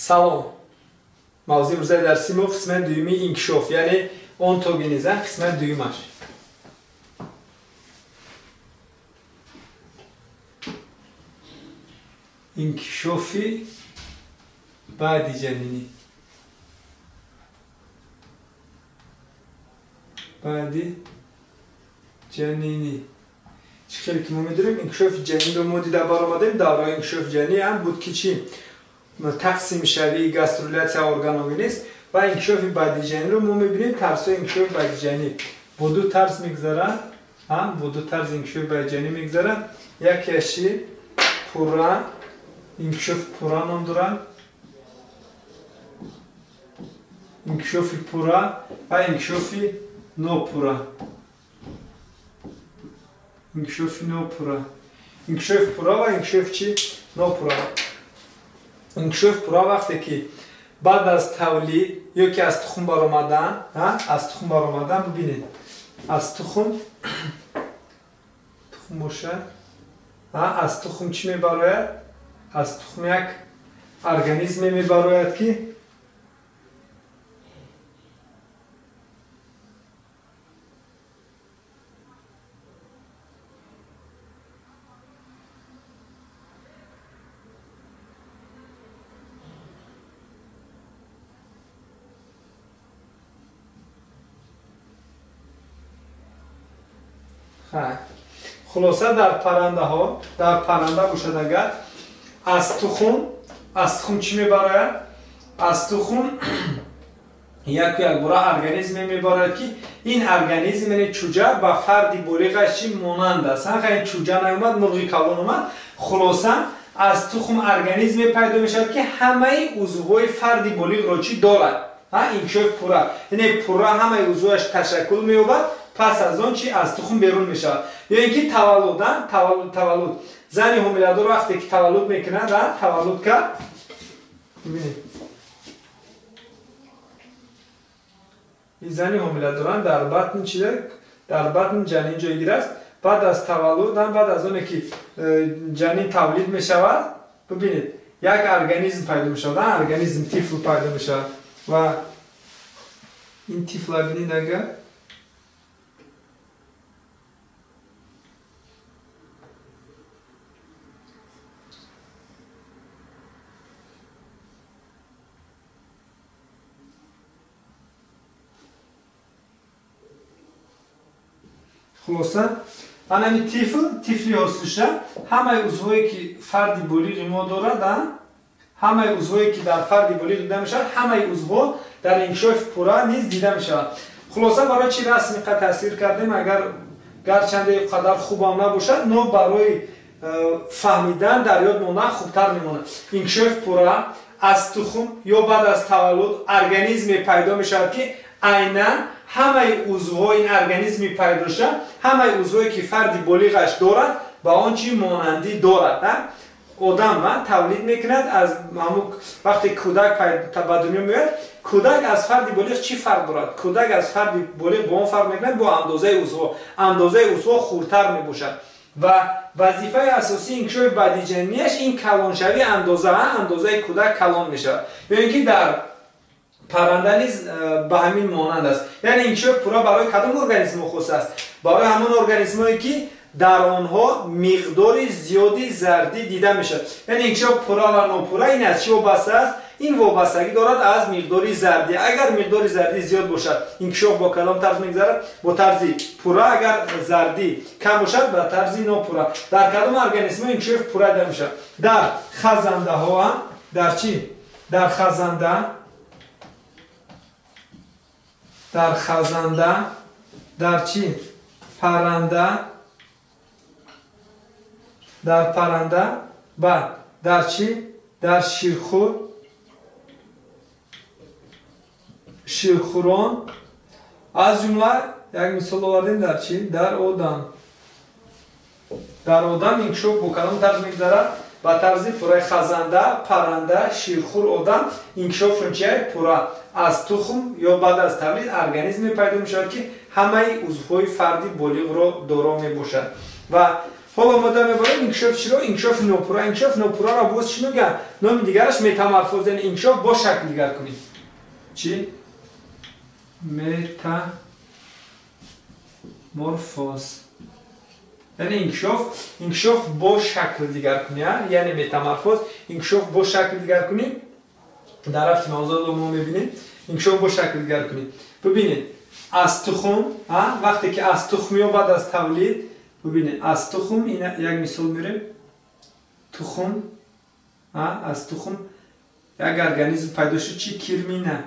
Салом. Мавзӯи имрӯзаи дарси мо қисмати дуюми инкишоф, яъне онтогенеза, қисмати дуюмаш. инкишофи баъди ҷанинӣ. баъди ҷанинӣ. чӣ хеле ки мо медонем инкишофи ҷанинро мо дида баромадем. давраи инкишофи ҷанинӣ ҳам буд ки чӣ? тақсимшавии гаструлятсия органогенез ва инкишофи баъди ҷанинро мо мебинем. тарзҳои инкишофи баъди ҷанинӣ бо ду тарз мегзарад. бо ду тарз инкишофи баъди ҷанинӣ мегзарад. якеаш чӣ? пурра, инкишофи пурра ном дорад. инкишофи пурра ва инкишофи нопурра. инкишофи нопурра. инкишофи пурра ва инкишофи чӣ? нопурра. инкишофи пурра вақте ки баъд аз тавлид ё ки аз тухм баромадан, бибинед, аз тухм бошад, аз тухм чӣ мебарояд? аз тухм як организме мебарояд ки хулоса дар парранда бошад агар аз тухм чӣ мебарояд? аз тухм як бора организме мебарояд ки ин организм яъне чӯҷа ба фарди болиғаш чӣ монанд аст. ин чӯҷа наомад, мурғи калон омад. хулоса аз тухм организме пайдо мешавад ки ҳамаи узвҳои фарди болиғро чӣ дорад. инкишофи пурра, яъне пурра ҳамаи узвҳояш ташаккул меёбад. пас аз он чӣ? аз тухм берун мешавад. ё ин ки таваллуд. зани ҳомиладор вақте ки таваллуд мекунад, таваллуд кард. бибинед. ин зани ҳомиладоран дар батн чӣ дорад? дар батн ҷанин ҷойгир аст. баъд аз таваллуд, баъд аз оне ки ҷанин тавлид мешавад, бибинед, як организм пайдо мешавад. организм тифл пайдо мешавад. ва ин тифла бинед агар хулоса анами тифли ҳосил шуда ҳамаи узвҳое ки фарди болиғи мо дорад, ҳамаи узвҳое ки дар фарди болиғ дида мешавад, ҳамаи узвҳо дар инкишофи пурра низ дида мешавад. хулоса барои чӣ расми қа тасвир кардем? агар гарчанде қадар хубам набошад, но барои фаҳмидан дар ёд мондан хубтар мемонад. инкишофи пурра аз тухм ё баъд аз таваллуд организме пайдо мешавад ки айнан ҳамаи узвҳои ин организми пайдо шуда, ҳамаи узвҳое ки фарди болиғаш дорад ба он чӣ монандӣ дорад. одам тавлид мекунад. аз вақте кӯдак ба дунё меояд, кӯдак аз фарди болиғ чӣ фарқ дорад? кӯдак аз фарди болиғ бо он фарқ мекунад, бо андозаи узвҳо хурдтар мебошад. ва вазифаи асосии инкишофи баъди ҷанинияш ин калоншавии андозаи кӯдак калон мешавад. ё ин ки дар парранда низ ба ҳамин монанд аст. яъне инкишофи пурра барои кадом организмҳо хос аст? барои ҳамон организмҳое ки дар онҳо миқдори зиёди зардӣ дида мешавад. яъне инкишофи пурра ва нопурра ин аз чӣ вобаста аст? ин вобастагӣ дорад аз миқдори зардӣ. агар миқдори зардӣ зиёд бошад, инкишоф бо кадом тарз мегзарад? бо тарзи пурра. агар зардӣ кам бошад, ба тарзи нопурра. дар кадом организмҳо инкишофи пурра дида мешавад? дар хазандаҳо, дар чӣ? дар хазанда, дар чӣ? парранда, дар парранда, баъд дар чӣ? дар ширхӯрон. аз ҷумла як мисол овардем дар чӣ? дар одам. дар одам инкишоф бо кадом тарз мегзарад? ба тарзи пурраи хазанда, парранда, ширхӯр одам инкишофшон чӣ? пурра. аз тухм ё баъд аз тавлид организме пайдо мешавад ки ҳамаи узвҳои фарди болиғро доро мебошад. ва حالا ما در میبریم انکشاف چی رو؟ انکشاف نوپورا. انکشاف نوپورا را باز چی میگن؟ نام دیگرش متامورفوز، یعنی انکشاف با شکل دیگر کنیم. چی؟ متامورفوز یعنی انکشاف با شکل دیگر کنیم، یعنی متامورفوز انکشاف با شکل دیگر کنیم. در رفت موضوع رو ما میبینیم انکشاف با شکل دیگر کنیم. ببینید از تخم، وقتی که از تخم یا بعد از تولید، ببینید از تخم، این یک مثال میریم، تخم، از تخم یک ارگانیسم پیدا شد، چی؟ کرمینه.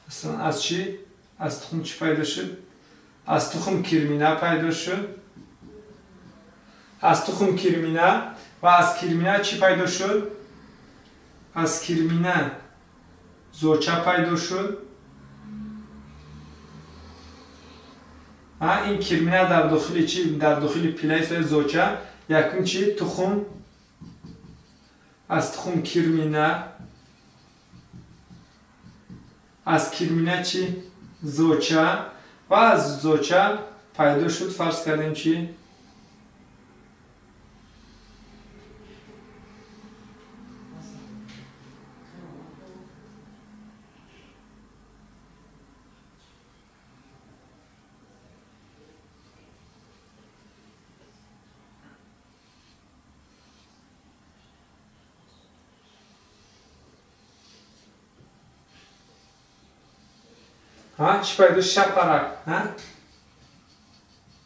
مثلا از چی؟ از تخم چی پیدا شد؟ از تخم کرمینه پیدا شد. از تخم کرمینه و از کرمینه چی پیدا شد؟ از کرمینه زوچه پیدا شد. این کرمینه در داخل چی؟ در داخل پیله زوچه یکم چی؟ تخم. از تخم کرمینه، از کرمینه چی؟ زوچه و از زوچه پیدا شد، فرض کردیم چی؟ چی پیدا؟ شپرک.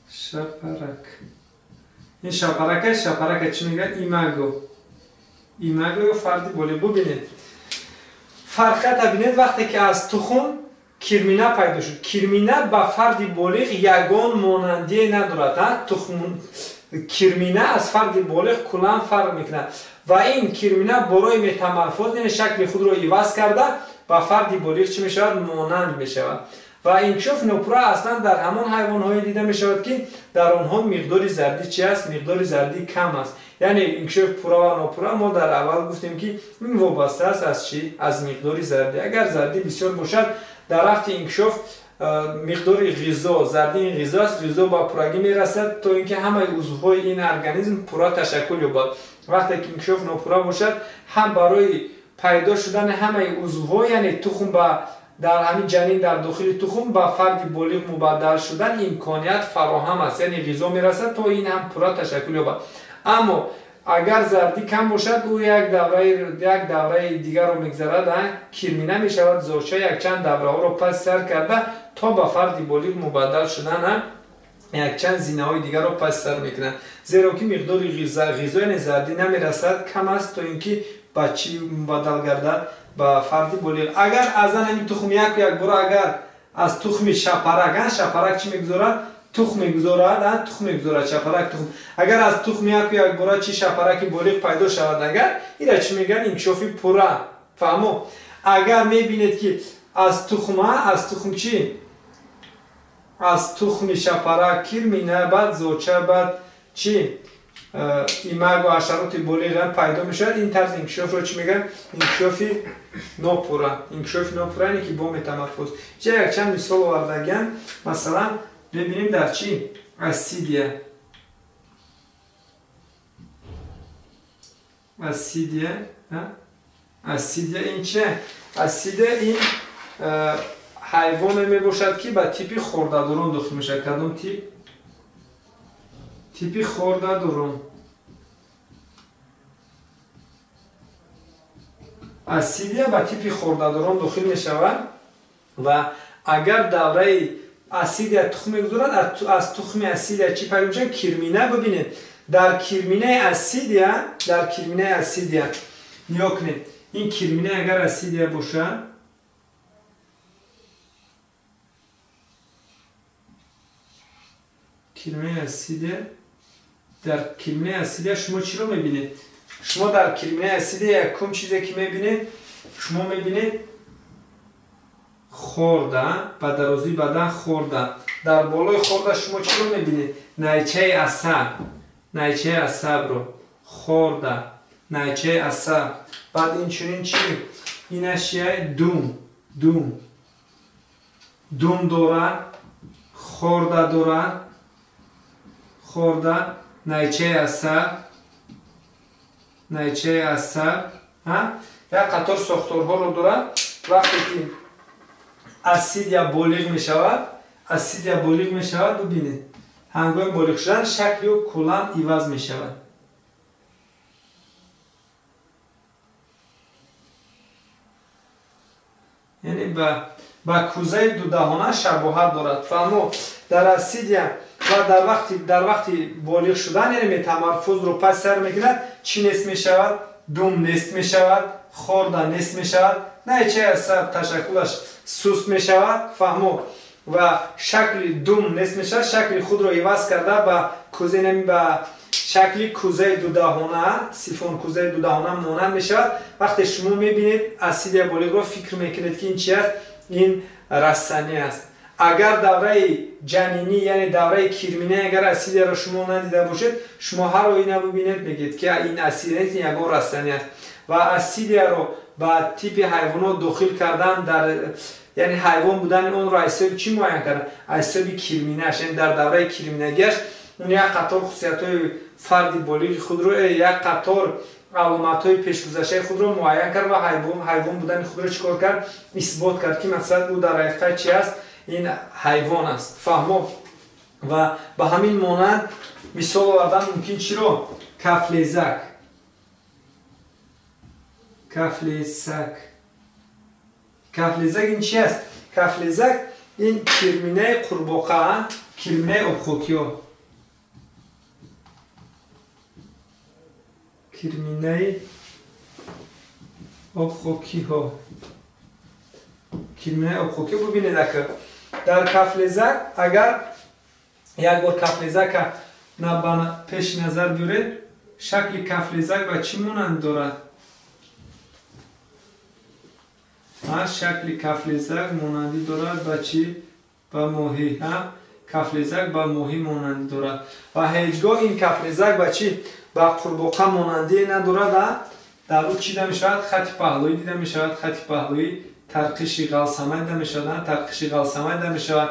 شپرک. این شپرک چی میگن؟ ایماگو یا فردی بولی. ببینید فرقت ببینید وقتی که از تخم کرمینه پیدا شد، کرمینه با فردی بالغ یگان مانندی ندارد. تخم کرمینه از فردی بالغ کلا فرق میکنه و این کرمینه برای متامورفوز این شکل خود را عوض کرده با فردی بالغ چی میشود؟ مانند میشود. و انکشاف نوپورا اصلا در همان حیوان‌های دیده میشود که در آنها مقدار زردی چی است؟ مقدار زردی کم است. یعنی انکشاف پورا و نوپورا ما در اول گفتیم که این وابسته است از چی؟ از مقدار زردی. اگر زردی بسیار باشد در وقت انکشاف مقدار غذا، زردی این غذا است، غذا با پورگی میرسد تا اینکه همه عضوهای این ارگانیسم پورا تشکل یابد. وقتی که انکشاف نوپورا باشد هم برای پیدا شدن همه عضوها، یعنی تخم با در همین جنین در داخل تخم با فردی بالغ مبدل شدن امکانیت فراهم است، یعنی غذا میرسد تا این هم پورا تشکل یابد. اما اگر زردی کم باشد او یک دوره دیگر رو میگذرد، کرمینه میشود، زوچه یک چند دوره ها رو پس سر کرده تا با فردی بالغ مبدل شدن یک چند زینه های دیگر رو پس سر میکنه، زیرا که مقدار غذای زردی نمیرسد، کم است تا اینکه بچی مبدل گردد با فردی بالغ. اگر از این تخم یک بار اگر از تخم شپرک چی میگذارد؟ تخم میگذارد، شپرک تخم. اگر از تخم یک بار چی شپرک بالغ پیدا شود، اگر این چی میگن؟ انکشاف پورا. فهمو؟ اگر میبینید که از تخم چی؟ از تخم شپرک کرمینه، بعد زوچه، بعد چی؟ ایماگ و حشرات بالغ پیدا میشد. این طرز انکشاف رو چی میگن؟ انکشاف نوپورا. انکشاف نوپورا اینه که با متامورفوز. چه یک چند مثال آوردگن، مثلا ببینیم در چی؟ اسیدیا این چه؟ اسیدیا این حیوان می باشد که با تیپی خرده‌داران داخل میشه. کدام تیپ؟ تیپی خرده‌داران. اسیدیا با تیپی خرده‌داران داخل می شود و اگر دوره اسیدیا تخم میگذارد، از تخم اسیدیا چی پیدا میشه؟ کرمینه. ببینید در کرمینه اسیدیا نیا کنید، این کرمینه اگر اسیدیا باشه، در کرمینه اسیدیا شما چی رو میبینید؟ شما در کرمینه اسیدیا یکم چیزی که میبینید، شما میبینید خورده، به درازی بدن خورده. در بالای خورده شما چی رو میبینید؟ نیچه عصب رو خورده. найчаи асаб. баъд инчунин чӣ? Инаш чия? Дум дорад, хорда дорад, хорда, найчаи асаб. як қатор сохторҳоро дорад. вақте ки асид я болиғ мешавад, бубинед, ҳангоми болиғ шудан шакли ӯ куллан иваз мешавад. яъне ба кӯзаи дудаҳона шабоҳат дорад. фаҳмо дар асидия ва дар вақти болиғ шудан, яъне метамарфузро пас сар мегирад, чӣ нест мешавад? дум нест мешавад, хорда нест мешавад, найчаи асаб ташаккулаш суст мешавад. фаҳмо ва шакли дум нест мешавад, шакли худро иваз карда ба шакли кӯзаи дудаҳона, сифон кӯзаи дудаҳона монанд мешавад. вақте шумо мебинед асидия болиғро, фикр мекунед ки ин чи аст? ин растанӣ аст. агар давраи ҷанинӣ, яъне давраи кирминӣ, агар асидияро шумо надида бошед, шумо ҳар оина бубинед, мегӯед ки ин асид нест, ин ягон растанӣ аст. ва асидияро ба типи ҳайвонот дохил кардан, яъне ҳайвон будани онро аз ҳисоби чӣ муайян кардан? аз ҳисоби кирминаш, яъне дар давраи кирминагиаш он як қатор хусусиятҳои фарди болиғи худро, як қатор аломатҳои пешгузаштаи худро муайян кард ва ҳайвон будани худро чикор кард? исбот кард ки мақсад ӯ дар ҳақиқат чи аст? ин ҳайвон аст. фаҳмо ва ба ҳамин монанд мисол овардан мумкин чиро? кафлезак ин чи аст? кафлезак ин кирминаи қурбоқа, кирминаи обхокиҳо, кирминаи обхокиҳо. бубинед ака дар кафлезак, агар як бор кафлезака пеши назар биёред, шакли кафлезак ба чӣ монанд дорад? шакли кафлезак монандӣ дорад ба чӣ? ба моҳӣ. кафлезак ба моҳӣ монандӣ дорад ва ҳеҷ гоҳ ин кафлезак ба чӣ? ба қурбоқа монандие надорад. дар ӯ чӣ дида мешавад? хати паҳлӯӣ дида мешавад. хати паҳлӯӣ, тарқиши ғалсама дида мешавад. тарқиши ғалсама дида мешавад.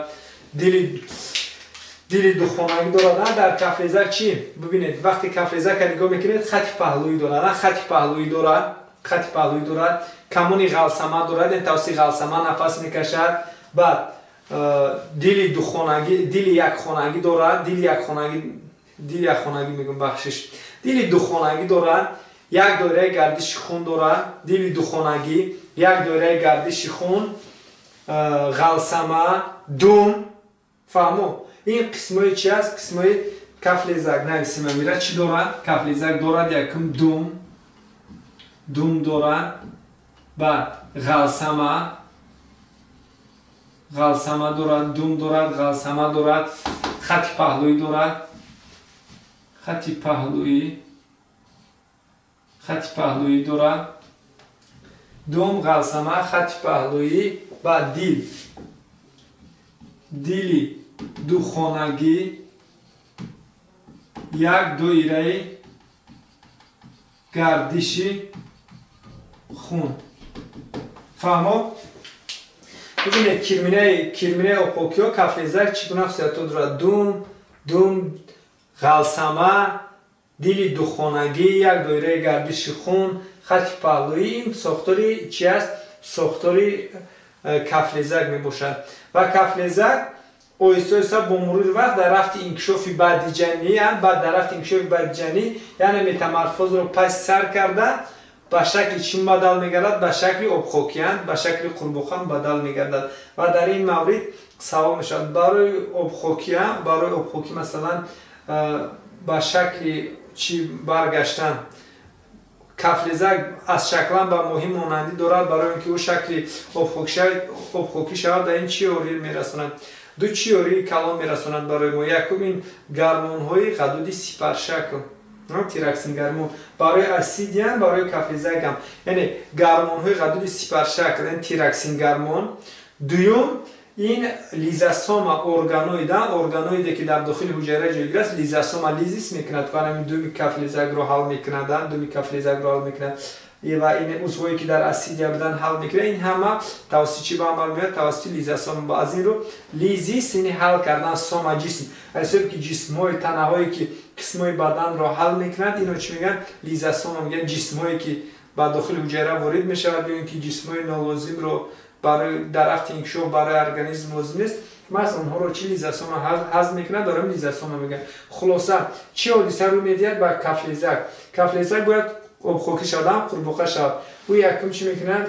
дили духонагӣ дорад. дар кафлезак чӣ? бубинед, вақте кафлезака нигоҳ мекунед, хати паҳлӯӣ дорад. хати паҳлӯӣ дорад. камони ғалсама дорад, яъне тавассути ғалсама нафас мекашад. баъд дили духонагӣ, дили якхонагӣ дорад. дили якхонагӣ мегӯм, бахшиш. дили духонагӣ дорад. як доираи гардиши хун дорад. дили духонагӣ, як доираи гардиши хун, ғалсама, дум. фаҳмо ин қисмои чи аст? қисмои кафлезак. нависем амира чӣ дорад? кафлезак дорад якум дум дорад. баъд ғалсама дорад, дум дорад, ғалсама дорад. хати паҳлӯӣ дорад. хати паҳлӯӣ дорад. дум, ғалсама, хати паҳлӯӣ. баъд дили духонагӣ, як доираи гардиши хун. фаҳмо бубинед, кирминаи обхокиҳо, кафлезак чӣ гуна хусусиятҳо дорад? дум, ғалсама, дили духонагӣ, як доираи гардиши хун, хати паҳлӯӣ. ин сохтори чи аст? сохтори кафлезак мебошад. ва кафлезак оҳиста бо мурури вақт дар рафти инкишофи баъдиҷанӣ, яъне метамарфузро пас сар карда ба шакли чӣ бадал мегардад? ба шакли обхокиан, ба шакли қурбоқан бадал мегардад. ва дар ин маврид савол мешавад, барои обхокӣ масалан ба шакли чӣ баргаштан? кафлезак аз шаклан ба моҳӣ монандӣ дорад. барои он ки ӯ шакли обхокӣ шавад, ба ин чӣ ёрӣ мерасонад? ду чиёрии калон мерасонад барои мо. якум ин гормонҳои ғадуди сипаршакл, тироксин гормон. барои асидиам, барои кафлезакам, яъне гормонҳои ғадуди сипаршакл, яъне тироксин гормон. дуюм این لیزاسوما ارگانویده که در داخل حجره جایگیر است لیزاسوما لیزیس میکند که همین دومی کف لیزک رو حل میکند دومی کف لیزک رو حل میکند و این عضوهایی که در اسیدیا بودن حل میکنه این همه توسط چی به عمل میاد توسط لیزاسوما با از این رو لیزیس یعنی حل کردن سوما جسم اصلا که جسمای تنهایی که قسمای بدن رو حل میکنند اینو چی میگن لیزاسوما میگن جسمایی که با داخل حجره وارد میشود یا اینکه جسمای نالازم رو برای درخت انکشاف برای ارگانیسم لازم نیست مثلا اونها رو چی لیزاسوما هضم میکنه دارم لیزاسوما میگن خلاصه چی حادثه رو میدید با کف لیزک باید آب خاکی شدن قربوقه شد او یکم چی میکنن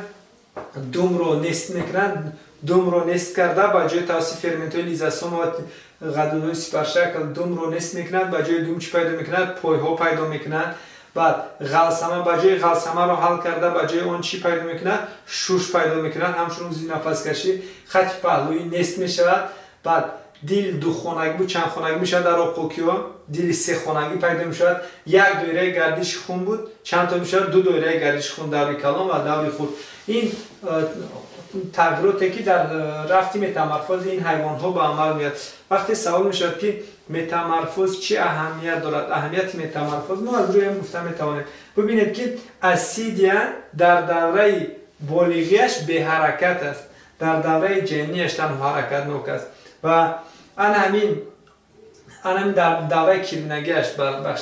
دوم رو نست میکنن دوم رو نست کرده با جای توسط فرمنتوی لیزاسوما و غدودهای سپرشکل دوم رو نست میکنن با جای دوم چی پیدا میکنن پایها پیدا میکنن بعد غلسمه با جای غلسمه رو حل کرده با جای اون چی پیدا میکنن شوش پیدا میکنن همچون زی نفس کشی خط پهلوی نست میشود بعد دیل دو خانگی بود چند خانگی میشد در آقوکیو دیل سه خانگی پیدا میشد یک دایره گردش خون بود چند تا میشد دو دایره گردش خون دوری کلام و دوری خود این تغییراتی که در رفت متامورفوز این حیوان ها به عمل میاد وقتی سوال میشد که متامورفوز چه اهمیت دارد اهمیت متامورفوز ما از روی هم گفتم میتوانیم ببینید که اسیدیا در دوره بالغیش به حرکت است در دوره جنینیش تنها حرکت نوک است و همین در دوره کیرمنگیش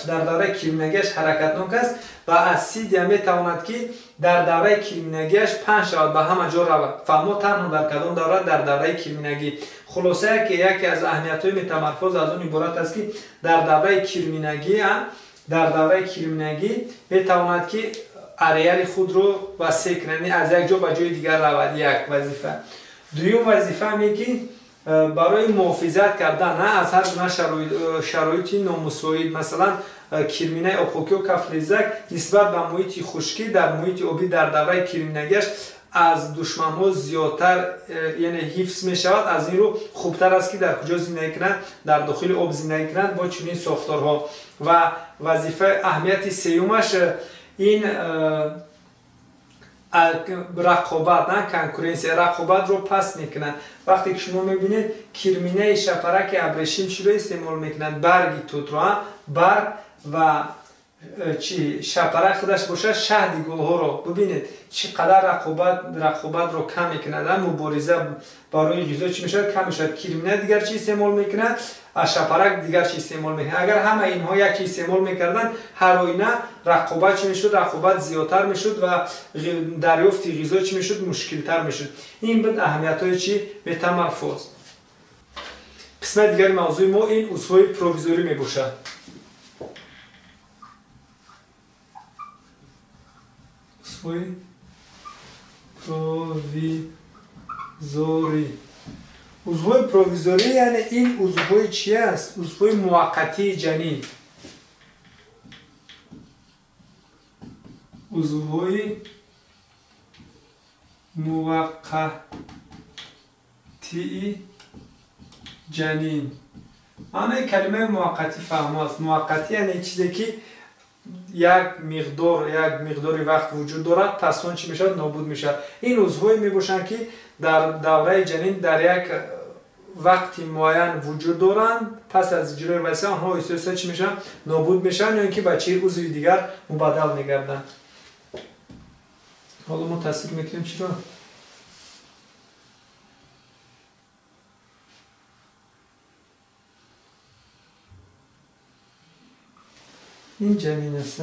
در دوره کیرمنگیش حرکت نوک است و اسید میتواند که در دوره کیرمنگیش پنج شود به همه جا رود فما تنها در کدام دوره در دوره کیرمنگی خلاصه که یکی از اهمیت‌های متامورفوز از اون عبارت است که در دوره کیرمنگی میتواند که اریال خود رو وسیع کنند از یک جا به جای دیگر رود یک وظیفه دوم وظیفه همی که برای محافظت کردن از هر گونه شرایط نامساعد مثلا کیرمینه آبخاکی و کف لیزک نسبت به محیط خشکی در محیط آبی در دوره کیرمنگیش از دشمن‌ها زیادتر یعنی حفظ می شود از این رو خوبتر است که در کجا زندگی کنند در داخل آب زندگی کنند با چنین ساختارها و وظیفه اهمیت سومش این رقابت کنکورنسی رقابت رو پس میکنن وقتی که شما میبینید کیرمینه شپرک ابریشم چی رو استعمال میکنن برگی توت رو برگ و شپرک خودش باشه شهد گل ها رو ببینید چقدر رقابت رو کم میکنند مبارزه برای غذا چی میشه کم میشه کیرمینه دیگر چی استعمال میکنه شپرک دیگر چی استعمال میکنه اگر همه اینها یکی استعمال میکردن هر آینه رقابت چی میشد رقابت زیادتر میشد و دریافت غذا چی میشد مشکل تر میشد این بود اهمیت های چی متامورفوز قسمت دیگر موضوع ما این عضوهای پروویزوری میباشد عضوهای پروویزوری عضوهای پروویزوری یعنی این عضوهای چی است؟ عضوهای موقتی جنین عضوهای موقتی جنین آنها کلمه موقتی فهم است موقتی یعنی چیزی که یک مقدار وقت وجود دارد پس اون چی میشد نابود میشد این عضوهایی میباشند که در دوره جنین در یک وقتی معین وجود دارند پس از اجرای وظیفه آنها احساسا چی میشن نابود میشن یا اینکه به چه عضوی دیگر مبدل میگردند حالا ما تصدیق میکنیم چرا این جنین است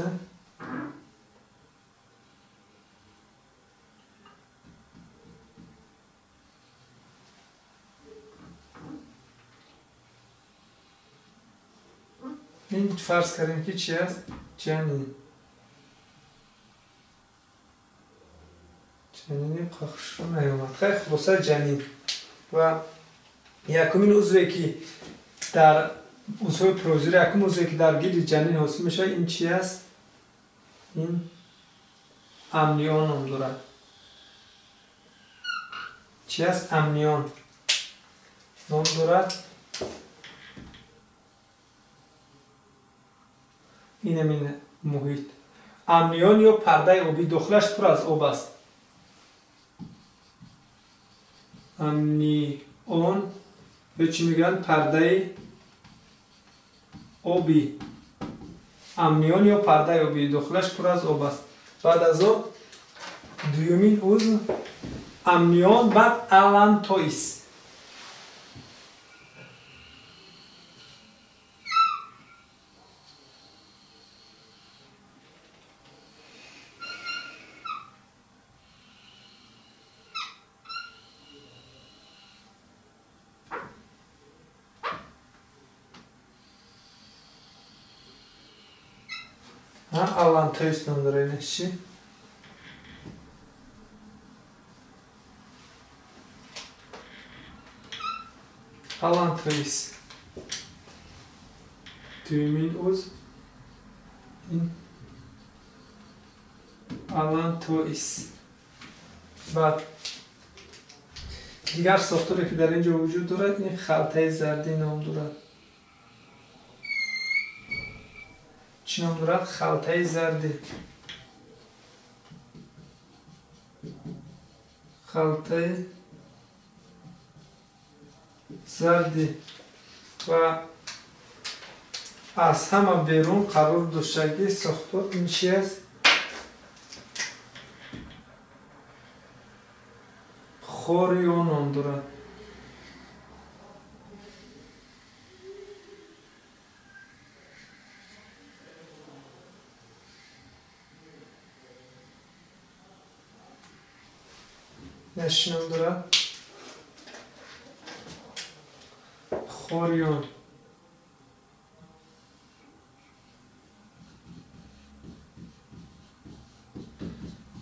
این فرض کردیم که چی است؟ جنین قخش رو نیومد خیلی خلاصه جنین و یکمین عضوی که در عضوهای پروویزوری یکم عضوی که در گیل جنین حاصل میشه این چی است؟ این امنیون هم دارد چی است؟ امنیون نام دارد این همین محیط امنیون یا پرده آبی داخلش پر از آب است امنیون اون به چی میگن؟ پرده آبی. امنیون یا پرده آبی داخلش پر از آب است. بعد از آن دومین عضو امنیون، بعد الانتوئیس. الانتوئیس نام داره اینش چی؟ الانتوئیس دومین عضو این الانتوئیس. بعد دیگر ساختاری که در اینجا وجود دارد این خلطه زردی نام دارد. چی نام دارد؟ خلطه زردی. خلطه زردی و از همه بیرون قرار داشتگی ساختار این چی است؟ خوریون نام دارد. نشی نام دارد؟ خوریون.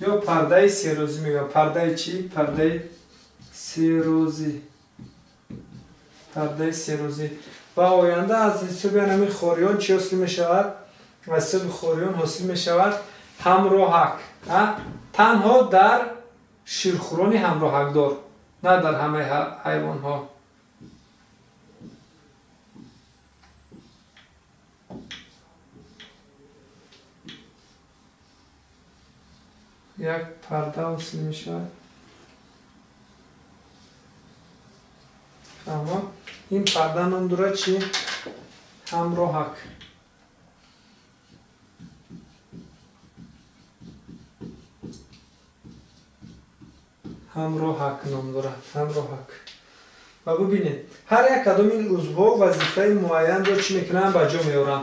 یا پرده سیروزی میگه. پرده چی؟ پرده سیروزی. پرده سیروزی. و آینده از حساب همین خوریون چی حاصل می شود؟ از حساب خوریون حاصل می شود همراهک. تنها در شیرخوران همراهک دار، نه در همه حیوان ها. یک پرده حاصل می شود. اما این پرده نام دارد چی؟ همراهک. همراهک نام دارد. همراهک. و ببینید هر یک کدام این عضوها وظیفه معین را چی میکنن؟ به جا میارن.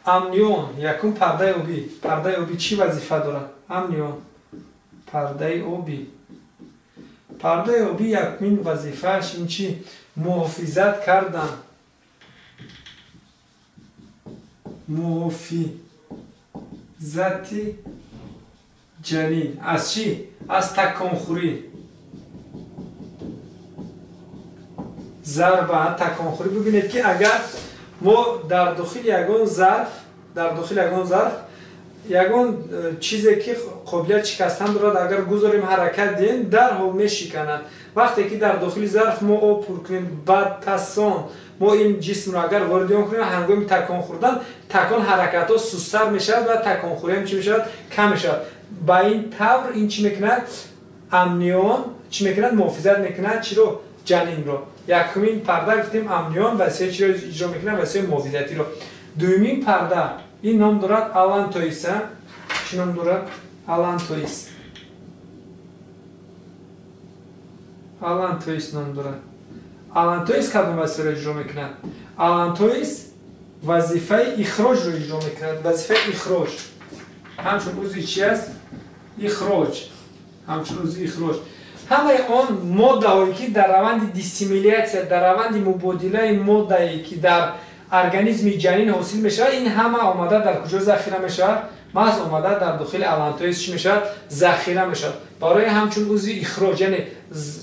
امنیون یکم پرده آبی. پرده آبی چی وظیفه دارد؟ امنیون پرده آبی. پرده آبی یکمین وظیفهش این چی؟ محافظت کردن. محافظت جنین از چی؟ از تکانخوری. ضربه تکانخوری. ببینید که اگر ما در داخل یگان ظرف یگان چیزی که قابلیت شکستن دارد اگر گذاریم حرکت دیم در حال میشکند. وقتی که در داخل ظرف ما آب پر کنیم بعد پسان ما این جسم را اگر وارد آن کنیم هنگام تکان خوردن تکان حرکت ها سست‌تر میشود و تکان خوری هم چی میشود؟ کم میشود. با این طور این چی میکند؟ امنیون چی میکند؟ محافظت میکند چی رو؟ جنین رو. یکمین پرده گفتیم امنیون وظیفه چی رو اجرا میکند؟ وظیفه محافظتی رو. دومین پرده این نام دارد الانتوئیس. چی نام دارد؟ الانتوئیس. الانتوئیس نام دارد. الانتوئیس کدام وظیفه را اجرا میکند؟ الانتوئیس وظیفه اخراج رو اجرا میکند. وظیفه اخراج. همچون عضو چی است؟ اخراج. همچون عضو اخراج. همه آن ماده‌هایی که در روند دیسیمیلیاسیون، در روند مبادله ماده‌ای که در ارگانیسم جنین حاصل میشه این همه آمده در کجا ذخیره میشه؟ محض آمده در داخل الانتوئیس چی میشه؟ ذخیره میشه. برای همچون عضو اخراج، یعنی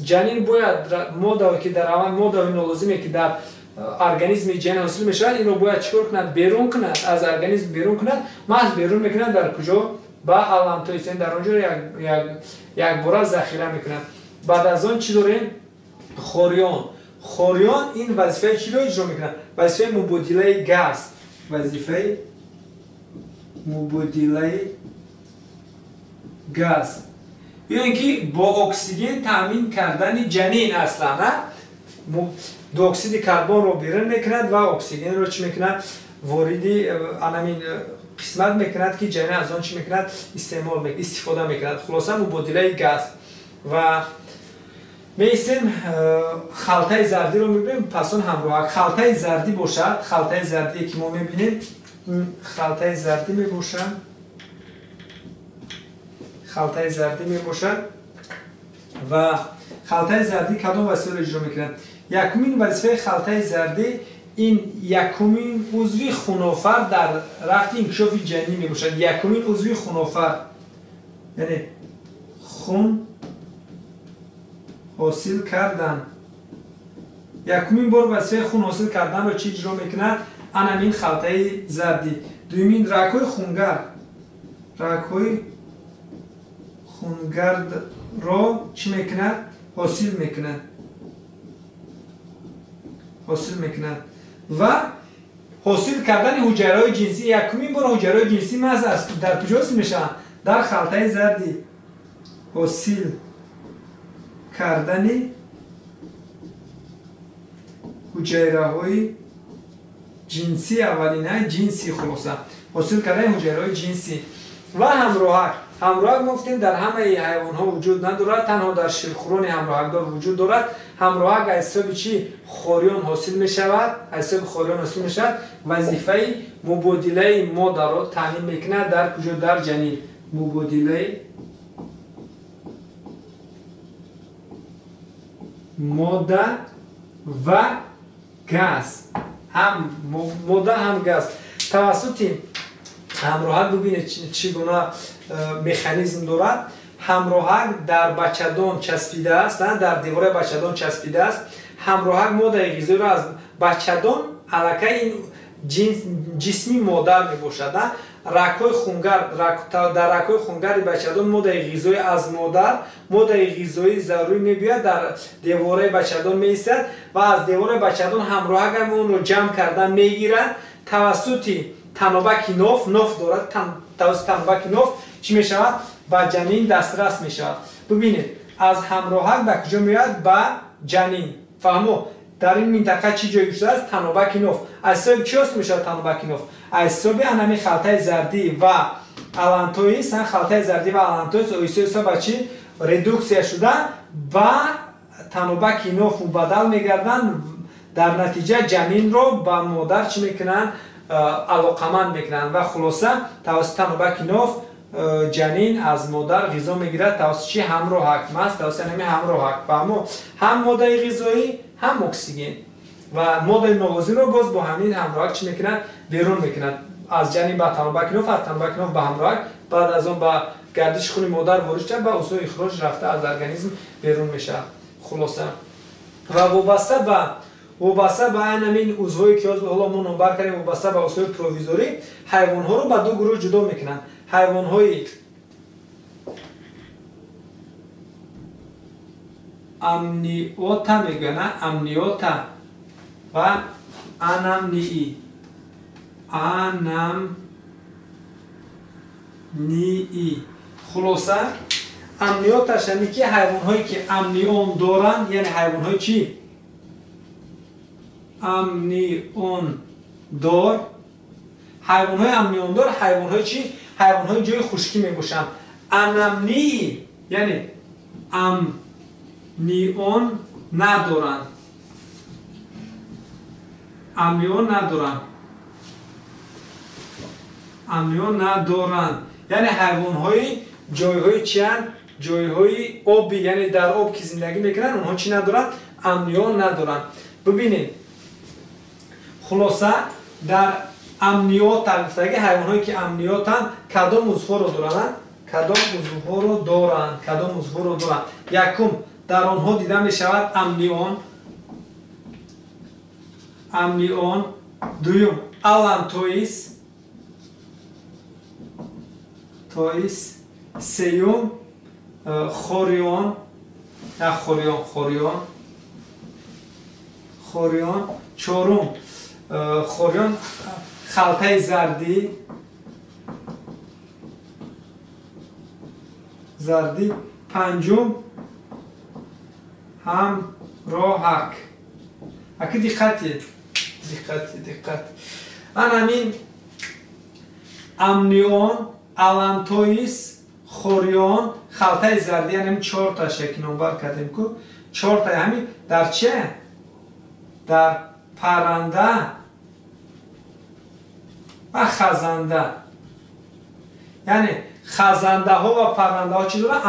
جنین باید ماده که در روند ماده نالازمی که در ارگانیسم جنین حاصل میشه این رو باید چیکار کند؟ بیرون کند. از ارگانیسم بیرون کند. محض بیرون میکنند در کجا؟ با الانتوئیس. در اونجا یک بار ذخیره میکنند. بعد از آن چی داریم؟ خوریون. خوریون این وظیفه چی رو اجرا میکنه؟ وظیفه مبادله گاز. وظیفه مبادله گاز. یا اینکه با اکسیژن تامین کردن جنین اصلا نه؟ دیوکسید کربن رو بیرون میکند و اکسیژن رو چی میکند واردی همین قسمت میکند که جنین از آن چی میکند استفاده میکند. خلاصه مبادله گاز و میسیم خلطه زردی رو میبینیم. پس اون همراه خلطه زردی باشد، خلطه زردی که ما میبینیم خلطه زردی میباشد، خلطه زردی میباشد و خلطه زردی کدام وسیله اجرا میکنند؟ یکمین وظیفه خلطه زردی این یکمین عضوی خونافر در رفت انکشاف جنین میباشد. یکمین عضوی خونافر یعنی خون حاصل کردن، یکمین بار وظیفه خون حاصل کردن را چی اجرا میکند؟ همین خلطه زردی. دومین رگ‌های خونگرد، رگ‌های خونگرد را چی میکند؟ حاصل میکند، حاصل میکند و حاصل کردن حجره‌های جنسی. یکمین بار حجره‌های جنسی محض است در کجاست میشن؟ در خلطه زردی. حاصل کردن حجره‌های جنسی، اولینه جنسی، خلاصه حاصل کردن حجره‌های جنسی و همراهک. همراهک گفتیم در همه حیوان‌ها وجود ندارد، تنها در شیرخواران همراهکدار وجود دارد. همراهک از حساب چی؟ خوریان حاصل می شود، از حساب خوریان حاصل می شود. وظیفه مبادله ماده را تامین میکند در کجا؟ در جنین. مبادله ماده و گاز، هم ماده هم گاز توسط همراهک. ببینید چگونه مکانیزم دارد. همراهک در بچه‌دان چسبیده است، در دیوار بچه‌دان چسبیده است. همراهک ماده غذایی را از بچه‌دان علاقه این جسمی مادر میباشد. رگ‌های خونگرد، در رگ‌های خونگرد بچه‌دان ماده غذایی از ماده غذایی ضروری میبیاید، در دیواره بچه‌دان میایستد و از دیواره بچه‌دان همراهک اون رو جمع کردن میگیرد. توسط تنابک ناف دارد، توسط تنابک ناف چی میشود؟ به جنین دسترس میشود. ببینید از همراهک به کجا میاد؟ به جنین. فهمو در این منطقه چی جای گذاشته است؟ تنابک ناف. از حساب چی است میشود تنابک ناف؟ از حساب انمی خلطه زردی و الانتوئیس، خلطه زردی و الانتوئیس اویسوسا با چی ردوکسیا شده و تنابک ناف مبادل میگردن. در نتیجه جنین رو با مادر چی میکنن؟ علاقمند میکنن و خلاصه توسط تنابک ناف جنین از مادر غذا میگیرد. توسط چی؟ همراهک. ماست توسط همین همراهک. فهمو هم ماده غذایی هم اکسیژن و ماده مغذی رو باز با همین همراهک چی میکنن؟ بیرون میکنن. از جنین به تنابک ناف، از تنابک ناف به همراهک، بعد از اون به گردش خون مادر وارد شده و اصول اخراج رفته از ارگانیسم بیرون میشه. خلاصه و وابسته به همین عضوهایی که حالا ما نمبر کردیم، وابسته به عضوهای پروویزوری حیوان‌ها رو به دو گروه جدا میکنن. حیوان‌های امنیوتا میگن، امنیوتا و انمنیی. خلاصه امنیوتش یعنی که حیوان‌هایی که امنیون دارن، یعنی حیوان‌های چی؟ امنیون دار. حیوان‌های امنیون دار حیوان‌های چی؟ حیوان‌های جای خشکی میباشن. انمنی یعنی امنیون ندارن، امنیون ندارن یعنی حیوان‌های جای‌های چیان؟ جای‌های آبی، یعنی در آب که زندگی میکنن اونها چی ندارن؟ امنیون ندارن. ببینید خلاصه در امنیات تعریفتگی حیوان‌هایی که امنیاتن کدام عضوها رو دارن؟ کدام عضوها رو دارن؟ یکم در آنها دیده می شود امنیون. دوم الانتوئیس، سیوم خوریون، چهارم خوریون خلطه زردی، پنجم همراهک. اکی دقت انامین امنیون الانتویس خوریون خلطه زردی یعنی 4 تا شکل نمبر کردیم که 4 تا همین در چه؟ در پرنده و خزنده. یعنی خزنده ها و پرنده ها چی دارن؟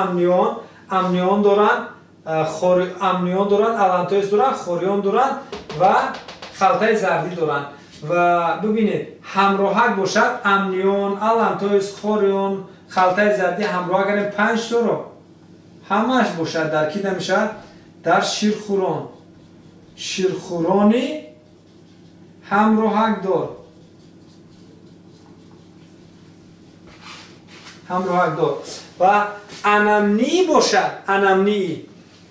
امنیون دارن، امنیون دارن، الانتویس دارن، خوریون دارن و خلطه زردی دارن. و ببینید همراهک باشد امنیون، الانتویس، خوریون، خلطه زردی همراه اگر 5 تا رو همش باشد در کی نمیشه؟ در شیرخورانی همراهک دار. و انمنی باشد.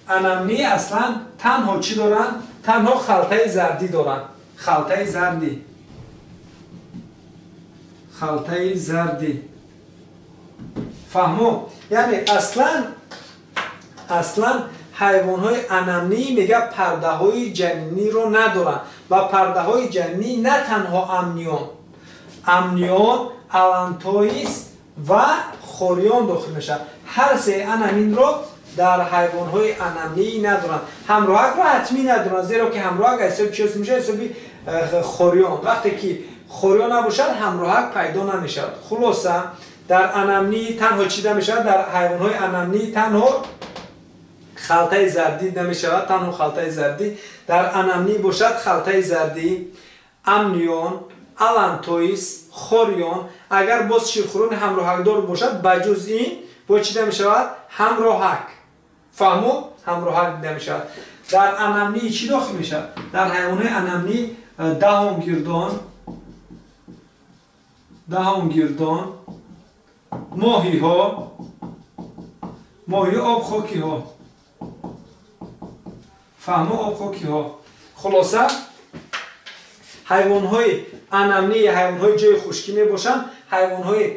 انمنی اصلا تنها چی دارن؟ تنها خلطه زردی دارن. خلطه زردی فهمو؟ یعنی اصلا حیوان های انمنی میگه پرده های جنینی رو ندارن و پرده های جنینی نه تنها امنیون، الانتویس و خوریون داخل میشه. هر سه انمین رو در حیوان های انمنی ندارن. همراهک رو حتمی ندارن، زیرا که همراهک حساب چی میشه؟ حسابی خوریون. وقتی که خوریون نباشد همراهک پیدا نمیشد. خلاصه در انمنی تنها چی نمیشد؟ در حیوان های انمنی تنها خلطه زردی نمیشود. تنها خلطه زردی در انمنی باشد. خلطه زردی، امنیون، الانتویس، خوریون. اگر باز شیرخوران همراهک دار باشد بجز این با چی نمیشود؟ همراهک. فهمو؟ همراهک نمیشود. در انمنی چی داخل میشود؟ در حیوان های انمنی دهم گردان، ماهی ها، آب خاکی ها. فهمو؟ آب خاکی ها. خلاصه حیوان های انمنی حیوان های جای خشکی می باشند. حیوان های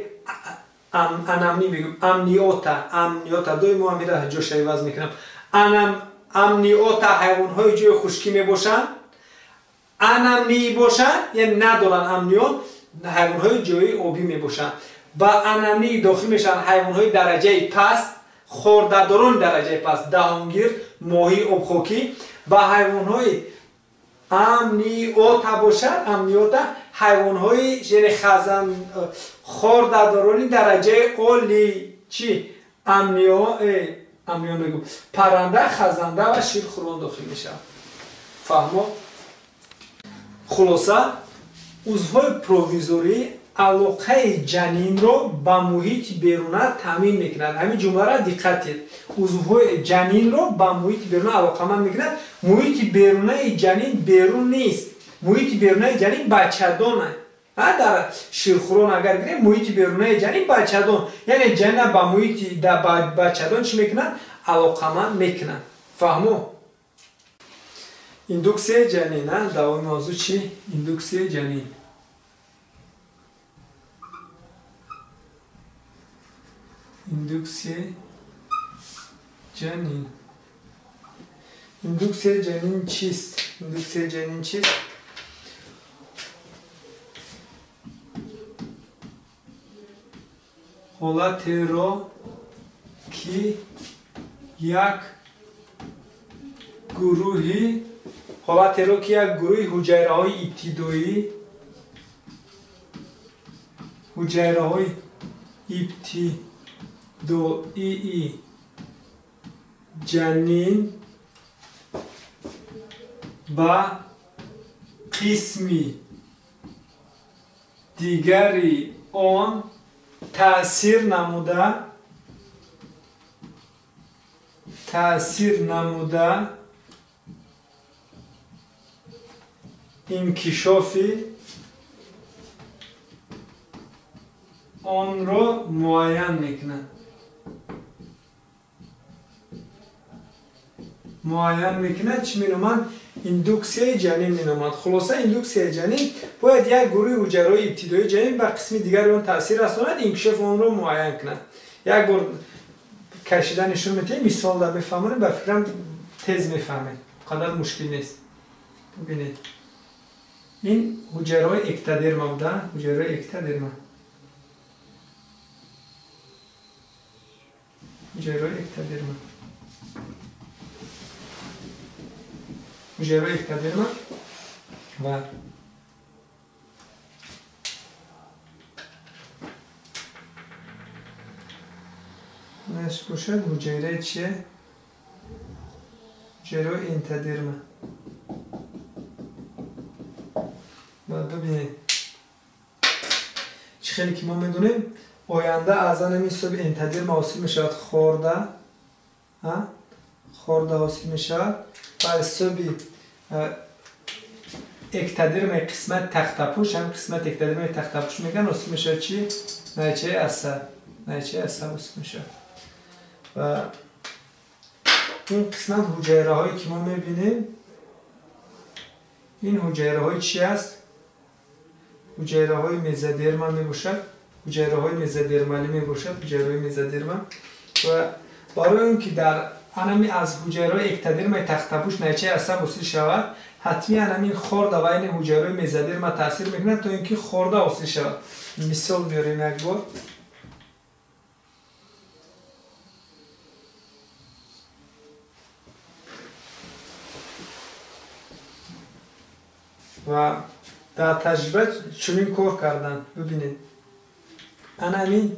انمنی میگم امنیوتا دوی ما میره جاش عوض میکنم. امنیوتا حیوان های جای خشکی می باشند. انمنی باشند یعنی ندارن امنیون، حیوان های جای آبی می باشند. با انمنی داخل میشن حیوان های درجه پست، خورده‌داران درجه پست، دهانگیر، ماهی، آب خاکی. با حیوان های امنیوتا باشد، امنیوتا حیوان های یعنی خورده‌داران درجه عالی. چی؟ امنیون میگم پرنده، خزنده و شیرخوران داخل میشه. فهمو؟ خلاصه عضوهای پروویزوری علاقه جنین رو با محیط بیرونه تامین میکنند. همین جمله را دقت کنید. عضوهای جنین رو با محیط بیرونه علاقه‌مند میکنند. محیط بیرونه جنین بیرون نیست. محیط بیرونه جنین بچه‌دانه. در شیرخوران اگر بگیریم محیط بیرونه جنین بچه‌دان، یعنی جنین با محیط بچه‌دان چی میکنند؟ علاقه‌مند میکنند. فهمو؟ ایندوکسیه جنین. دوام موضوع چی؟ ایندوکسیه جنین. ایندوکسیه جنین چیست؟ حالتی را که یک گروهی حجره های ابتدایی جنین با قسمی دیگری آن تأثیر نموده انکشافی آن را معین میکنند. چی مینامند؟ ایندوکسیه جنین مینامند. خلاصه ایندوکسیه جنین باید یک گروه حجره‌های ابتدایی جنین به قسم دیگر آن تاثیر رساند، انکشاف آن را معین کنند. یک بار کشیدن نشون میده، مثال در بفهمونیم به فکرم تیز میفهمید، قدر مشکل نیست. ببینید این حجرهای اکتادرما بودن، حجرهای اکتادرما. حجرهای اکتادرما. حجرهای اکتادرما و نش باشد حجره چیه؟ حجره انتادرما. ببینید چه خیلی که ما میدونیم آینده از آن حساب انتادرما حاصل میشود خورده حاصل میشود و حساب اکتادرما قسمت تختپوش هم قسمت اکتادرما تختپوش میگن حاصل میشود چی؟ نیچه عصب حاصل میشود و این قسمت حجره هایی که ما میبینیم این حجره های چی است؟ حجره های مزودرما می باشد، حجره های مزودرمالی می باشد، حجره های مزودرما و برای اون که در انمی از حجره های اکتادرما تختپوش نیچه عصب حاصل شود حتمی انمی خورده و این حجره های مزودرما تاثیر میکنه تا اینکه خورده حاصل شود. مثال بیاریم یک بار. و در تجربه چنین کار کردن. ببینید همین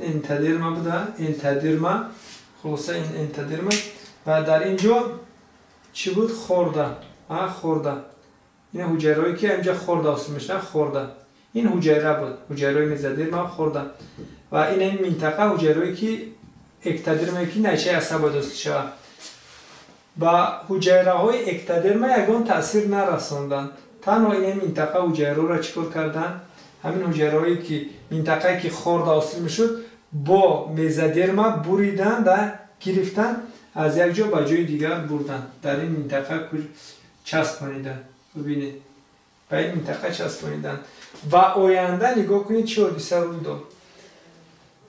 انتادرما بوده، انتادرما خلاصه این انتادرما و در اینجا چی بود؟ خورده. این حجرهایی که اینجا خورده حاصل میشن خورده. این حجره بود، حجره مزودرما خورده و این منطقه حجرهایی که اکتادرما که نیچه عصب حاصل شود. با حجره های اکتادرما یگان تاثیر نرساندند. تنها این منطقه حجره را چیکار کردن؟ همین حجره هایی که منطقه که خورده حاصل میشد با مزودرما بریدن و گرفتن از یک جا به جای دیگر بردن. در این منطقه چسبانیدن. ببینید به این منطقه چسبانیدن و آینده نگاه کنید چه حادثه روی داد.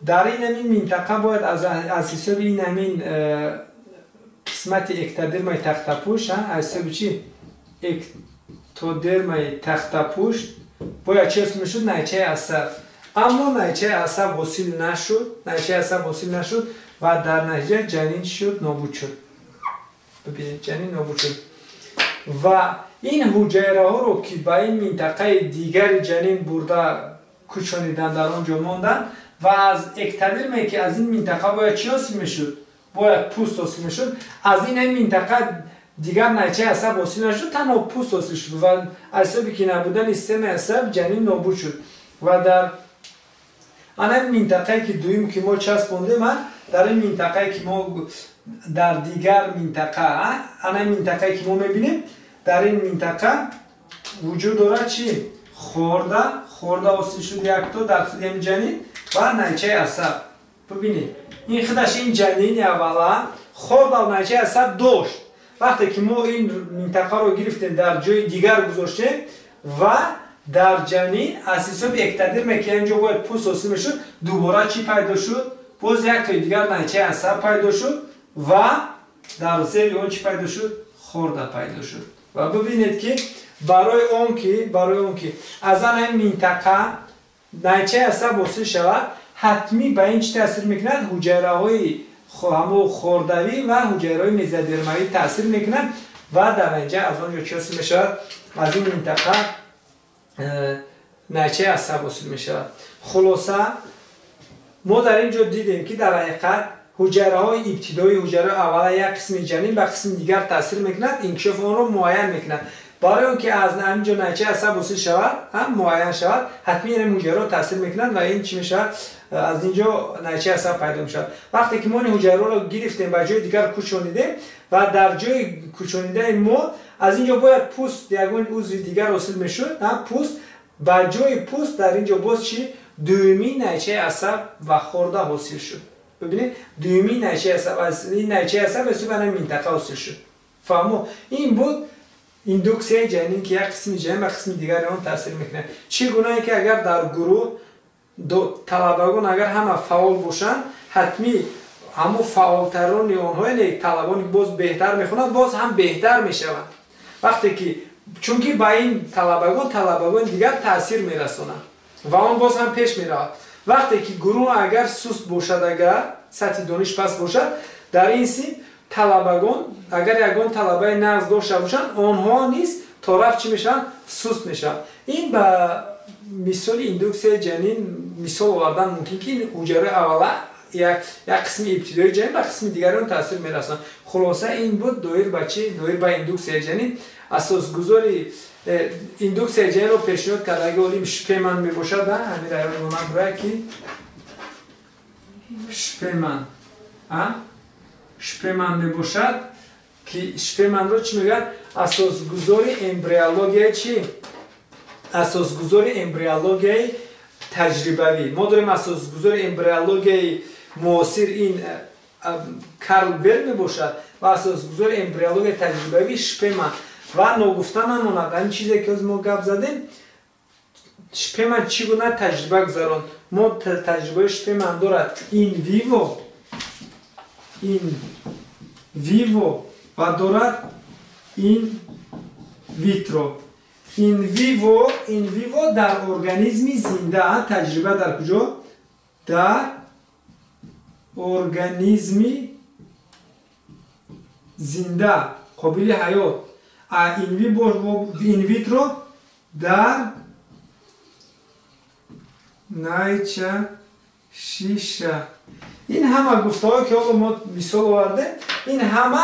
در این منطقه باید از حساب این همین قسمت اکتادرما تختپوش از حساب چی؟ اکتودرما تختپوش باید چه اسم میشد؟ نیچه عصب. اما نیچه عصب حاصل نشد و در نتیجه جنین شد، نابود شد. ببینید جنین نابود شد و این حجره ها رو که به این منطقه دیگر جنین برده کشانیدن در آنجا ماندن و از اکتادرما که از این منطقه باید چی حاصل میشد؟ باید پوست حاصل میشد. از این منطقه دیگر نیچه عصب حاصل نشد، تنها پوست حاصل شد و عصبی که نبودن سیستم عصب جنین نابود شد و در این منطقه که دویم که ما چسباندیم در این منطقه که ما در دیگر منطقه که ما میبینیم در این منطقه وجود داره چی؟ خورده حاصل شد یک تا در خود جنین و نیچه عصب. ببینید این خودش این جنین اولا خورده و نیچه عصب داشت. وقتی که ما این منطقه رو گرفتیم در جای دیگر گذاشتیم و در جنین از حساب اکتادرما که اینجا باید پوست حاصل میشد دوباره چی پیدا شد؟ باز یک تا دیگر نیچه عصب پیدا شد و در زیر اون چی پیدا شد؟ خورده پیدا شد. و ببینید که برای اون که از این منطقه نیچه عصب حاصل شود حتمی به این چی تاثیر میکنند؟ حجره های خوردوی و حجره های مزودرمایی تاثیر میکنند و در اینجا از آنجا چی حاصل میشود؟ از این منطقه نیچه عصب حاصل میشود. خلاصه ما در اینجا دیدیم که در حقیقت حجره های ابتدایی حجره اول یک قسم جنین به قسم دیگر تاثیر میکنند، انکشاف آن را معین میکنند. برای اون که از اینجا نیچه عصب حاصل شود معین شود حتمی این حجره تاثیر میکنند و این چی میشود؟ از اینجا نیچه عصب پیدا میشود. وقتی که ما این حجره را گرفتیم به جای دیگر کوچانیدیم و در جای کوچانیده ما از اینجا باید پوست یگان عضو دیگر حاصل میشد، پوست و جای پوست در اینجا باز چی؟ دومی نیچه عصب و خورده حاصل شد. ببینید دومی نیچه عصب از این نیچه عصب از این منطقه حاصل شد. فهمو این بود ایندوکسیای جنین که یک قسم جنین و قسم دیگر آن تاثیر میکنه. چگونه که اگر در گروه طلبگان اگر همه فعال باشند حتمی همو فعالتران آنها طلبانی باز بهتر میخونند باز هم بهتر میشوند وقتی که چونکه با این طلبگان دیگر تاثیر میرسونند و آن باز هم پیش میرود وقتی که گروه اگر سست باشد اگر سطح دانش پست باشد در این سین طلبگان اگر یگان طلبه نقص داشته باشند آنها نیز طرف چی میشن سست میشن این با مثال ایندوکسیای جنین مثال آوردن ممکن که این حجره اولا یک قسم ابتدایی جنین و قسم دیگر اون تاثیر میرسن خلاصه این بود دایر با چی دایر با ایندوکسیای جنین اساس گذاری ایندوکسیای جنین رو پیشنهاد کرد اگه اولیم شپیمن میباشد همین رایان من برای که شپیمن میباشد که شپیمن رو چی میگن اساس گذاری امبریولوژی چی اساس گذاری امبریولوژی تجربوی ما داریم اساس گذاری امبریولوژی معاصر این کارل بر میباشد و اساس گذاری امبریولوژی تجربوی شپیمن و نگفتن نماند این چیزی که از ما گپ زدیم شپیمن چگونه تجربه گذارن ما تجربه شپیمن دارد این ویوو و دارد این ویترو این ویوو در ارگانیسمی زنده تجربه در کجا در ارگانیسمی زنده قابل حیات این ویترو در نیچه شیشه این همه گفته‌ای که ما مثال آورده این همه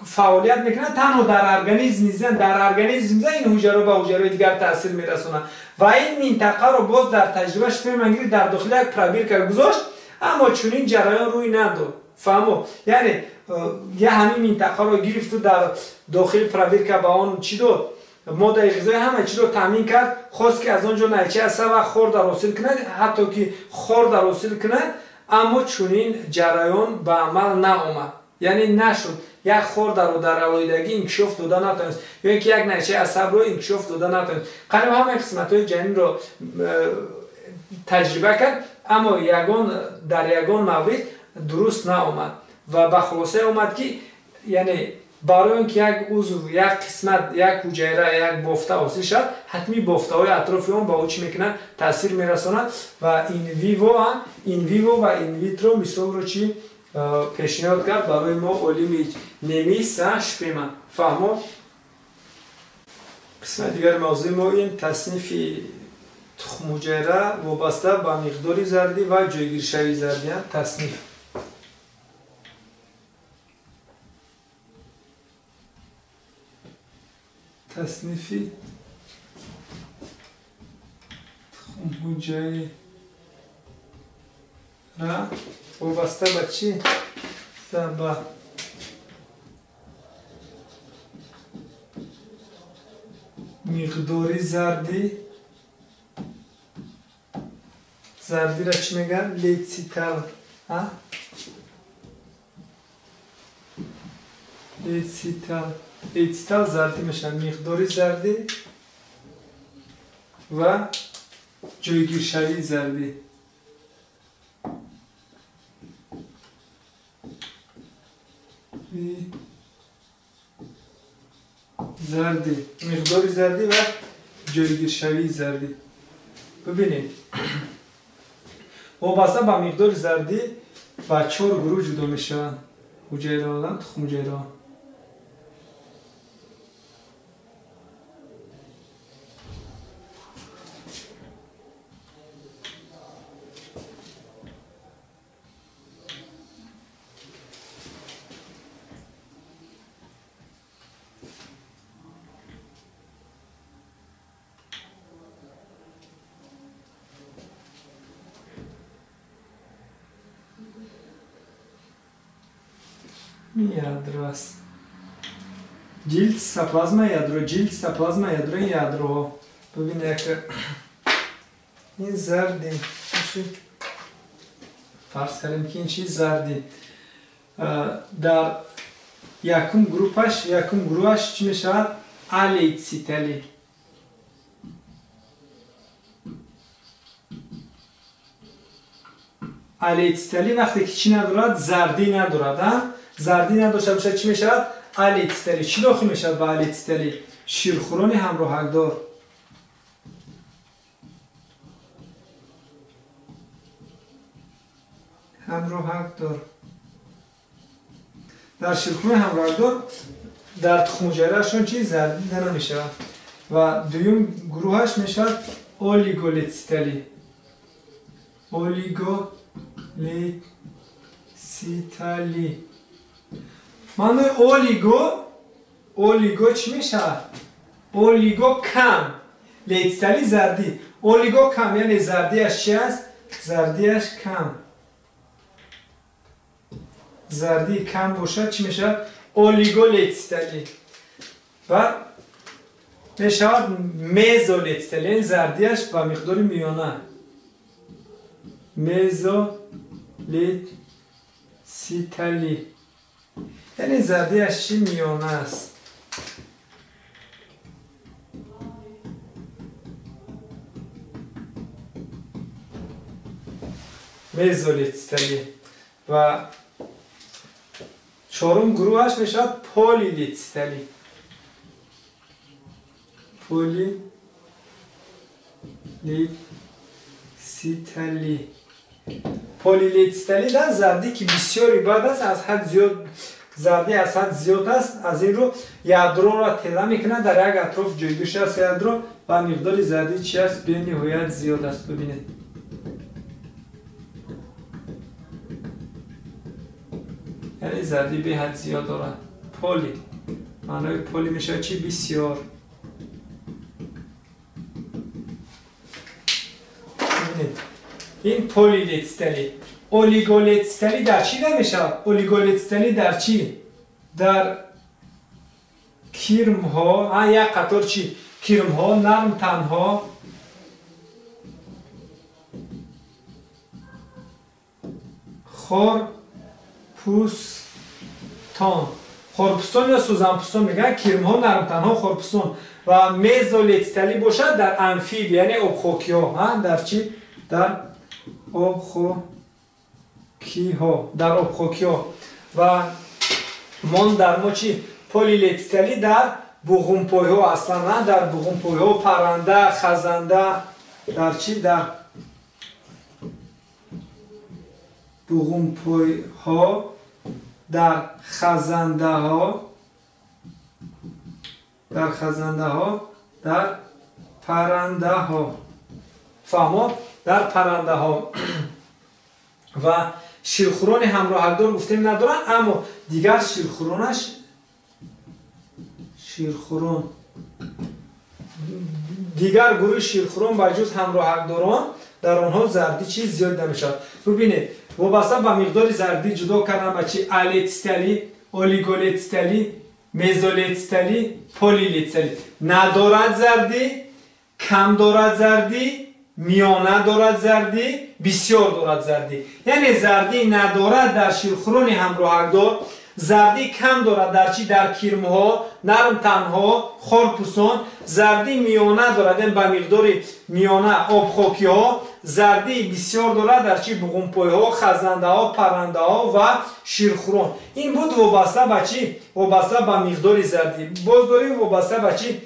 فعالیت میکنن تنها در ارگانیسم این حجره به حجره دیگر تاثیر میرسونه و این منطقه رو باز در تجربه شپیمن در داخل یک پروبیرکا گذاشت اما چون این جریان روی نداد فهمو یعنی یه همین منطقه رو گرفت در داخل پروبیرکا با اون چی داد ماده غذایی همه چی رو تامین کرد خواست که از اونجا نیچه عصب و خورد حاصل کنه حتی که خورد حاصل کنه اما چون این جریان به عمل نآمد یعنی نشد یک خورد رو در علایدگی انکشاف داده نتونست یا اینکه یک نیچه عصب رو انکشاف داده نتونست قریب همه قسمت‌های جنین رو تجربه کرد اما در یگان مورد درست نآمد و به خلاصه اومد که یعنی برای اینکه یک عضو یک قسمت یک حجره یک بافته حاصل شد حتمی بافته های اطراف اون با او چی میکنن تاثیر میرسونن و این ویوو و این ویترو مثال رو چی پیشنهاد کرد برای ما علم نمیست شپیمن فهمو قسمت دیگر موضوع ما این تصنیف تخم حجره وابسته به مقدار زردی و جایگیر شوی زردی تصنیف تصنیفی تخم حجره وابسته به چی؟ به مقداری زردی را چی میگن؟ لیتسیتال لیتسیتال زردی میشن مقداری زردی و جایگیر شوی زردی مقداری زردی و جایگیر شوی زردی ببینید وابسته به مقدار زردی با 4 گروه جدا میشن حجره آدم تخم حجره ядро است جلد ساپلازما ядро این ядро ببینید که این زردی فرض کردیم که این چیز زردی در یکم گروهش چی میشود الیتسیتالی الکتریلی وقتی که چی ندارد؟ زردی ندارد. زردی نداشته باشه چی میشود؟ الکتریلی. چی داخل میشود با الکتریلی؟ شیرخوراک همراهکدار. همراهکدار. در شیرخوراک همراهکدار در تخم حجره‌شون چی زردی دیده نمیشود. و دوم گروهش میشود اولیگولیتستلی. اولیگولیتستلی. معنی اولیگو چی میشه؟ اولیگو کم، لیتستلی زردی. اولیگو کم یعنی زردیش چی است؟ زردیش کم. زردی کم باشه چی میشه؟ اولیگو لیتستلی. و میشه میزو لیتستلی یعنی زردیش با مقدار میانه. میزو لیتستلی یعنی زردیش چی میانه است. میزولیتستلی. و چهارم گروهش میشه پولیلیتستلی. پولیلیتستلی. پولیلیتستلی در زردی که بسیاری بد است، از حد زیاد زردی از حد زیاد است، از این رو یادرو را تیره میکنه در یک اطراف جایگیر شده است یادرو و مقدار زردی چی است؟ به نهایت زیاد است. ببینید یعنی زردی به حد زیاد دارد. پولی معنای پولی میشه چی؟ بسیار. ببینید این پولیلیتستلی. اولیگولیتستلی در چی نمیشه؟ اولیگولیتستلی در چی؟ در کرم ها، یک قطار چی؟ کرم ها، نرم تن ها، خورپوستان. خورپوستان یا سوزنپوستان میگن، کرم ها، نرم تن ها، خورپوستان. و میزولیتستلی باشد در انفیب یعنی آبخاکی ها. در چی؟ در آبخاکی ها. در آبخاکی ها. و من در ما چی؟ پولیلیتستلی در بوغونپای ها اصلا نه در بوغونپای ها، پرنده، خزنده، در چی؟ در بوغونپای ها، در خزنده ها، در خزنده ها، در پرنده ها. فهمو؟ در پرنده ها. و شیرخوراک همراهکدار گفتیم ندارن، اما دیگر شیرخورانش شیرخوران دیگر گروه شیرخوران با جز همراهکداران در آنها زردی چیز زیاد نمیشد. ببینید وابسته به مقدار زردی جدا کردن به چی؟ الکتریلی، اولیگولیتستلی، میزولیتستلی، پولیلیتستلی. ندارد زردی، کم دارد زردی، میانه دارد زردی، بسیار دارد زردی. یعنی زردی ندارد در شیرخوراک همراهکدار، زردی کم دارد در چی؟ در کرم ها، نرم تن ها، خورپوستان. زردی میانه دارد یعنی به مقدار میانه آبخاکی ها. زردی بسیار دارد در چی؟ بوغونپای ها، خزنده ها، پرنده ها و شیرخوراک. این بود وابسته به چی؟ وابسته به مقدار زردی. باز داریم وابسته به چی؟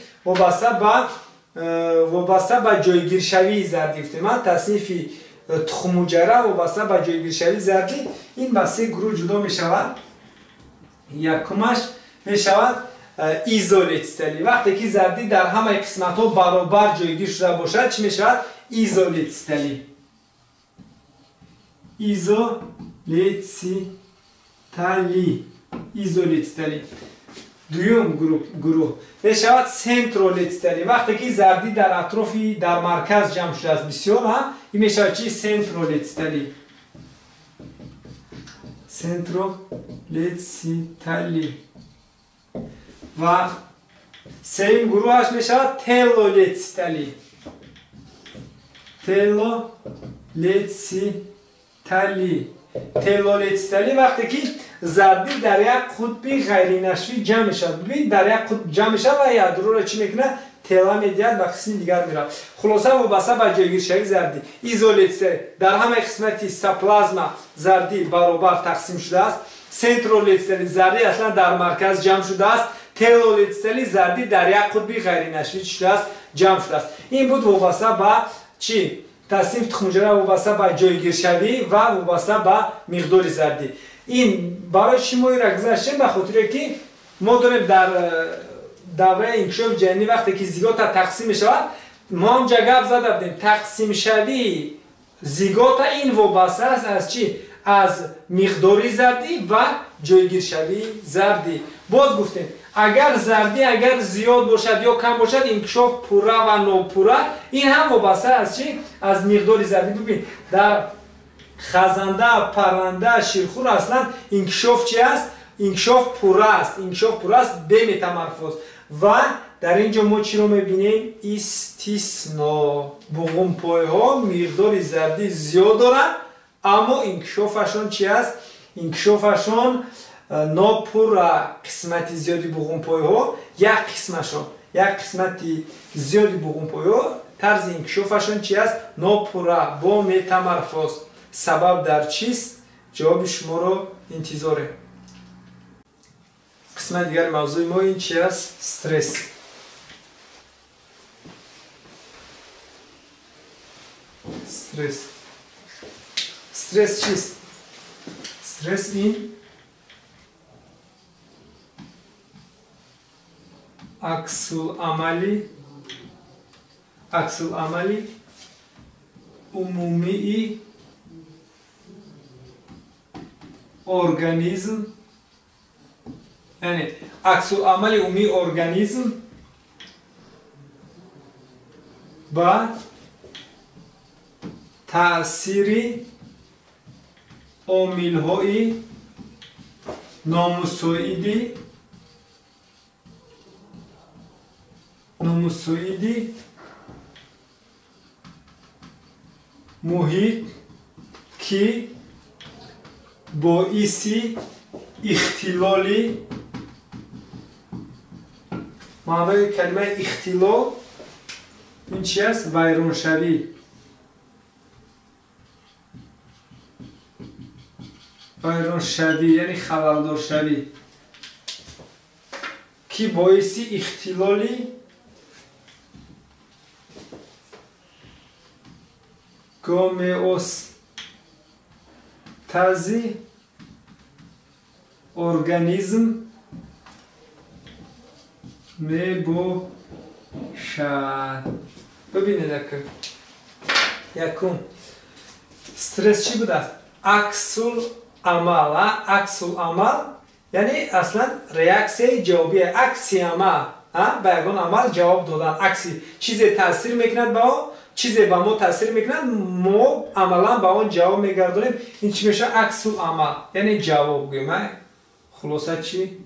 وابسته به جایگیر شوی زردی. من تصنیف تخم حجره وابسته به جایگیر شوی زردی این به سه گروه جدا می شود. یکمش می شود ایزولیتستلی. وقتی که زردی در همه قسمت ها برابر جایگیر شده باشد چی می شود؟ ایزولیتستلی. ایزولیتستلی. دوم گروه می شود سنترولیتستلی. وقتی که زردی در اطرافی در مرکز جمع شده است بسیار این می شود چی؟ سنترولیتستلی. سنترولیتستلی. و سوم گروهش می شود تلولیتستلی. تلولیتستلی وقتی که زردی در یک قطب غیر نشوی جمع شد. ببین در یک قطب جمع شد و یادرو را چی میکنه؟ تلا میدید و قسم دیگر میره. خلاصه وابسته به جایگیرشوی زردی ایزولیتسیون در همه قسمتی ساپلازما زردی برابر تقسیم شده است. سنترولیتسیون زردی اصلا در مرکز جمع شده است. تلولیتسیون زردی در یک قطبی غیر نشفی شده است جمع شده است. این بود وابسته به چی؟ تصنیف تخم حجره وابسته به جایگیرشوی و وابسته به مقدار زردی. این برای شما را گذاشتیم به خاطر که ما داریم در دوره انکشاف جنینی وقتی که زیگوت تقسیم شود ما اونجا گپ زده بودیم تقسیم شوی زیگوت این وابسته است از چی؟ از مقداری زردی و جایگیر شوی زردی. باز گفتیم اگر زردی اگر زیاد باشد یا کم باشد انکشاف پوره و ناپوره این هم وابسته از چی؟ از مقداری زردی. ببین در خزنده، پرنده، شیرخور اصلا انکشاف چی است؟ انکشاف پوره است. انکشاف پوره است به متمرفوز. و در اینجا ما چی رو میبینیم؟ استثنا. بغمپای ها مقدار زردی زیاد دارن اما انکشافشون چی است؟ انکشافشون ناپوره. قسمتی زیادی بغمپای ها یک قسمتی زیادی بغمپای ها طرز انکشافشون چی است؟ ناپوره با متمرفوز. سبب در چیست؟ جواب شما رو انتظاره. قسمت دیگر موضوع ما این چی است؟ استرس. استرس چیست؟ استرس این عکس العملی عمومی ارگانیسم، یعنی عکس العمل عمومی ارگانیسم با تأثیر عامل‌های نامساعد محیط که باعث اختلالی معنای کلمه اختلال این چی است؟ ویرانشوی. یعنی خللدار شوی که باعث اختلالی هومئوستاز ارگانیسم می باشد. ببینید یکم استرس چی بوده است؟ عکس العمل یعنی اصلا ریاکسیون جوابی. عکس عمل به یگان عمل جواب دادن. عکسی چیزی تاثیر میکند به آن، چیزی به ما تاثیر میکند، ما عملا به آن جواب میگردونیم. این چی میشه؟ عکس العمل یعنی جواب. گویم خلاصه چی؟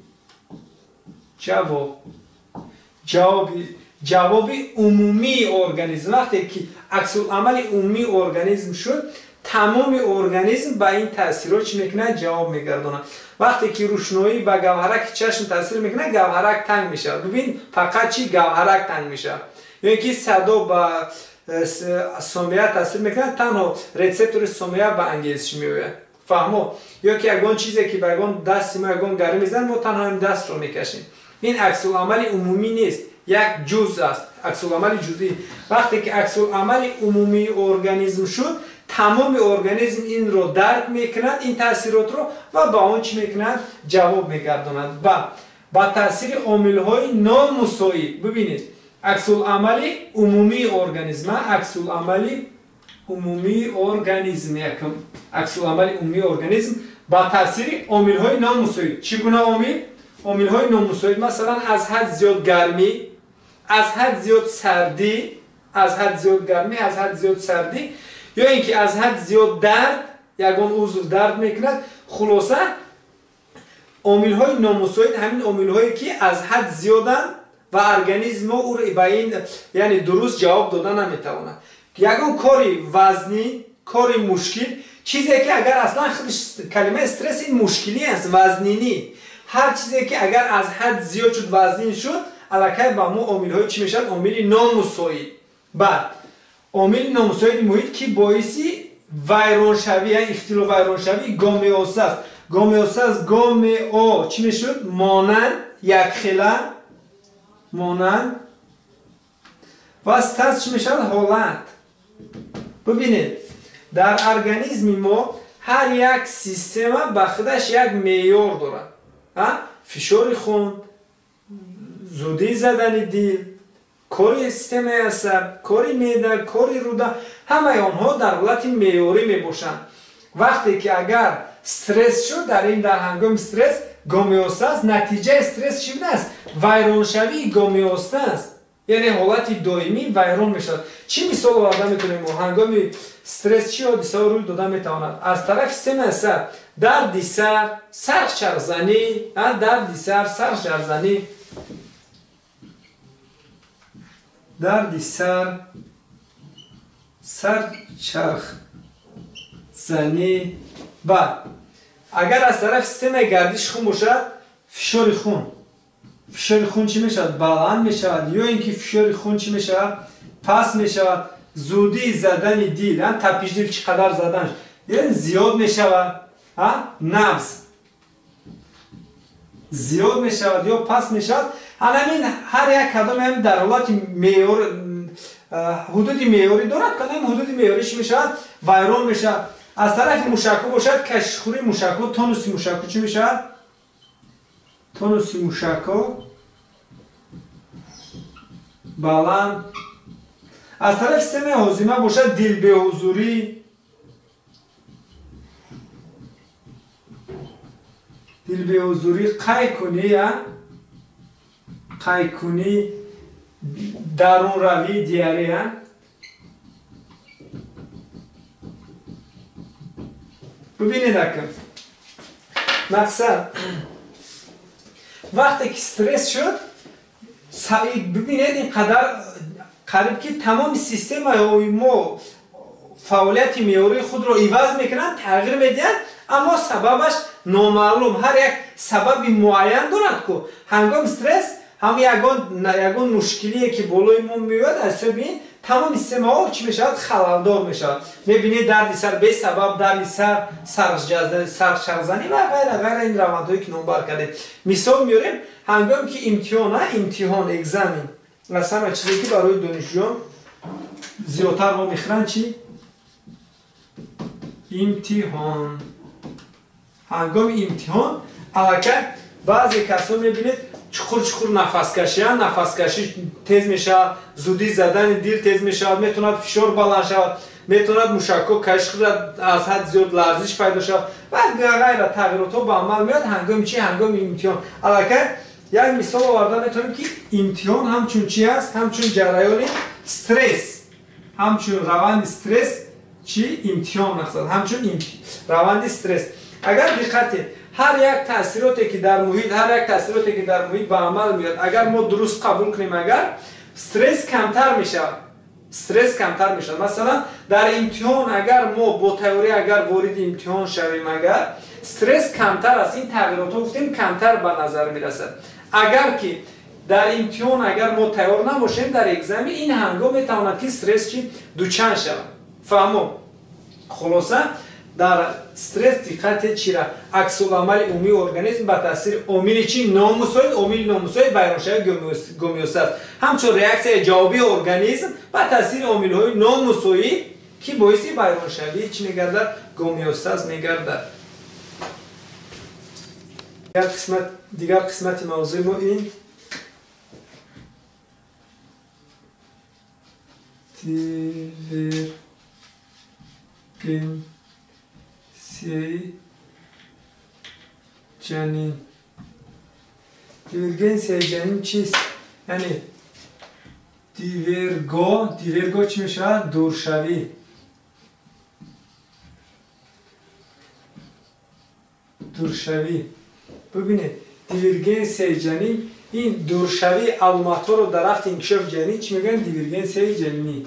جوابی عمومی ارگانیسم. وقتی که عکس العمل عمومی ارگانیسم شد تمام ارگانیسم به این تاثیرات چی میکنه؟ جواب میگردونه. وقتی که روشنایی به گوهرک چشم تاثیر میکنه گوهرک تنگ میشه. ببین فقط چی؟ گوهرک تنگ میشه. یا اینکه صدا به سومیه تاثیر میکنه تنها ریسپتور سومیه به انگیزش میوه. فهمو؟ یا که اگه چیزی که به اگه دست ما اگه گرم میزنه ما تنها هم دست رو میکشیم. این عکس العمل عمومی نیست، یک جزء است. عکس العمل جزئی. وقتی که عکس العمل عمومی ارگانیسم شد تمام ارگانیسم این رو درک میکند این تاثیرات رو و با اون چی میکند؟ جواب میگرداند. و با تاثیر عامل‌های نامساعد. ببینید عکس العمل عمومی ارگانیسم، عکس العمل عمومی ارگانیسم، یکم عکس العمل عمومی ارگانیسم با تاثیر عامل‌های نامساعد. چگونه عامل؟ عامل‌های نامساعد مثلا از حد زیاد گرمی، از حد زیاد سردی، از حد زیاد گرمی، از حد زیاد سردی، یا اینکه از حد زیاد درد، یگان عضو درد میکند. خلاصه عامل‌های نامساعد همین عامل‌هایی که از حد زیادن و ارگانیسم او رو به این یعنی درست جواب دادن نمیتواند. یگان کاری وزنی، کاری مشکل، چیزی که اگر اصلا خودش کلمه استرس این مشکلی است، وزنینی. هر چیزی که اگر از حد زیاد شد وزنین شد الکی با مو عامل های چی میشن؟ عامل نامساعد. بعد عامل نامساعد محیط که باعثی ویرانشوی یا اختلال ویرانشوی گامیوسه است. گامیوسه است گامیو چی میشد؟ مانند یک خیله مانند و استاز چی میشد؟ حالت. ببینید در ارگانیسم ما هر یک سیستم با خودش یک معیار دارد. فشار خون، زودی زدن دل، کاری سیستم عصب، کاری معده، کاری روده، همه آنها در حالت معیاری می باشند. وقتی که اگر استرس شد در هنگام استرس گامیوسه است. نتیجه استرس چی است؟ ویرانشوی گامیوسه است. یعنی حالت دائمی ویران میشد. چی مثال آورده میتونیم ما هنگام استرس چی حادثه روی داده میتواند؟ از طرف سیستم عصب درد سر، سرشارزنی، درد سر، سرشارزنی، درد سر، سرچرخ زنی. بعد اگر از طرف سیستم گردش خون باشد فشار خون. فشار خون چی میشود؟ بلند میشود. یا اینکه فشار خون چی میشود؟ پس میشود. زودی زدن دل، تپش دل چقدر زدن یعنی زیاد میشود. نبض زیاد میشود یا پس میشود. همین هر یک کدام هم در حالت معیار حدود معیاری دارد. کدام حدود معیاریش میشود؟ ویران میشود. از طرف موشکو باشد کشخوری موشکو، تونوس موشکو چی میشود؟ تونوس موشکو بلند. از طرف سیستم هاضمه باشد دل به حضوری، دل به حضوری، قی کنی، درون روی، دیاره. ببینید اکم مقصد وقتی که استرس شد ببینید اینقدر قریب که تمام سیستم ما فعالیت معیاری خود رو عوض میکنن، تغییر میدن، اما سببش نامعلوم. هر یک سبب معین دارد که هنگام استرس هم یگان مشکلیه که بالای ما میاد از این تمام سیستم ها چی میشود؟ خللدار میشود. میبینید درد سر به سبب درد سر، سرشارزنی و غیره این روندهایی که نمبر کرده. مثال میاریم هنگام که امتحان اگزامین مثلا چیزی که برای دانشجویان زیادتر ما میخرن چی؟ امتحان. هنگام امتحان البته بعضی کسا میبینید چخور نفس کشی تیز میشه، زودی زدن دل تیز میشه، میتوند فشار بلند شود، میتوند موشکو کشخور از حد زیاد لرزش پیدا شود و غیره تغییرات ها به عمل میاد هنگام چی؟ هنگام امتحان. البته یک مثال آورده میتونیم که امتحان همچون چی است؟ همچون جریان استرس، همچون روند استرس چی؟ امتحان مقصد همچون روند استرس. اگر دقت هر یک تاثیراتی که در محیط به عمل میاد اگر ما درست قبول کنیم اگر استرس کمتر میشه. مثلا در امتحان اگر ما با تئوری اگر وارد امتحان شویم اگر استرس کمتر است، این تغییرات رو گفتیم کمتر به نظر میرسد. اگر که در امتحان اگر ما تیار نباشیم در اگزامین این هنگام میتواند که استرس چی دوچند شود. فهمو خلاصه در استرس دقت چی را عکس العمل عمومی ارگانیسم به تاثیر عامل چی؟ نامساعد ویرانشوی گامیوسه است. همچون ریاکسیون جوابی ارگانیسم به تاثیر عامل‌های نامساعد که باعث ویرانشوی چی میگردد؟ گامیوسه است میگردد. دیگر قسمت موضوع ما این دیورگنسی جنین چیست؟ یعنی دیورگو چی میشه؟ دورشوی. ببینید دیورگنسی جنین این دورشوی علامت‌ها رو در وقت انکشاف جنین چی میگن؟ دیورگنسی جنینی.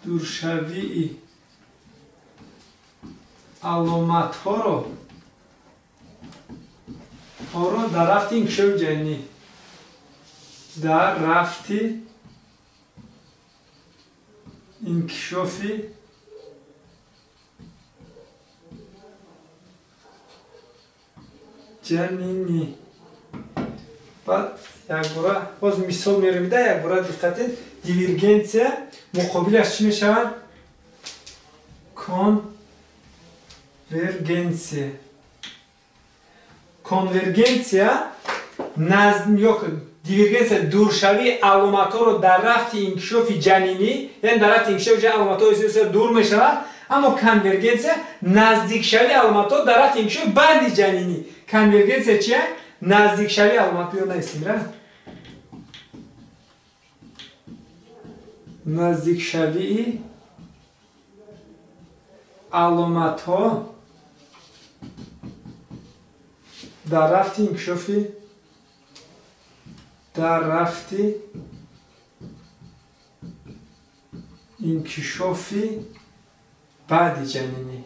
دورشوی علامت‌ها رو ҳоро дар рафти инкишофи ҷанинӣ дар рафти инкишофи ҷанинӣ. баъд якбора боз мисол мерем да, якбора диққатед. Дивергенсия муқобилаш чӣ мешавад? Конвергенсия. Конвергенсия дивергенсия дуршавии аломатҳоро дар рафти инкишофи ҷанинӣ, яъне дар рафти инкишофи ҷанинӣ аломатҳои дур мешавад, аммо конвергенсия наздикшавии аломатҳо дар рафти инкишофи баъди ҷанинӣ. Конвергенсия чия? Наздикшавии аломатҳо ё наистимра? Наздикшавии аломатҳо дар рафти инкишофи баъди ҷанинӣ.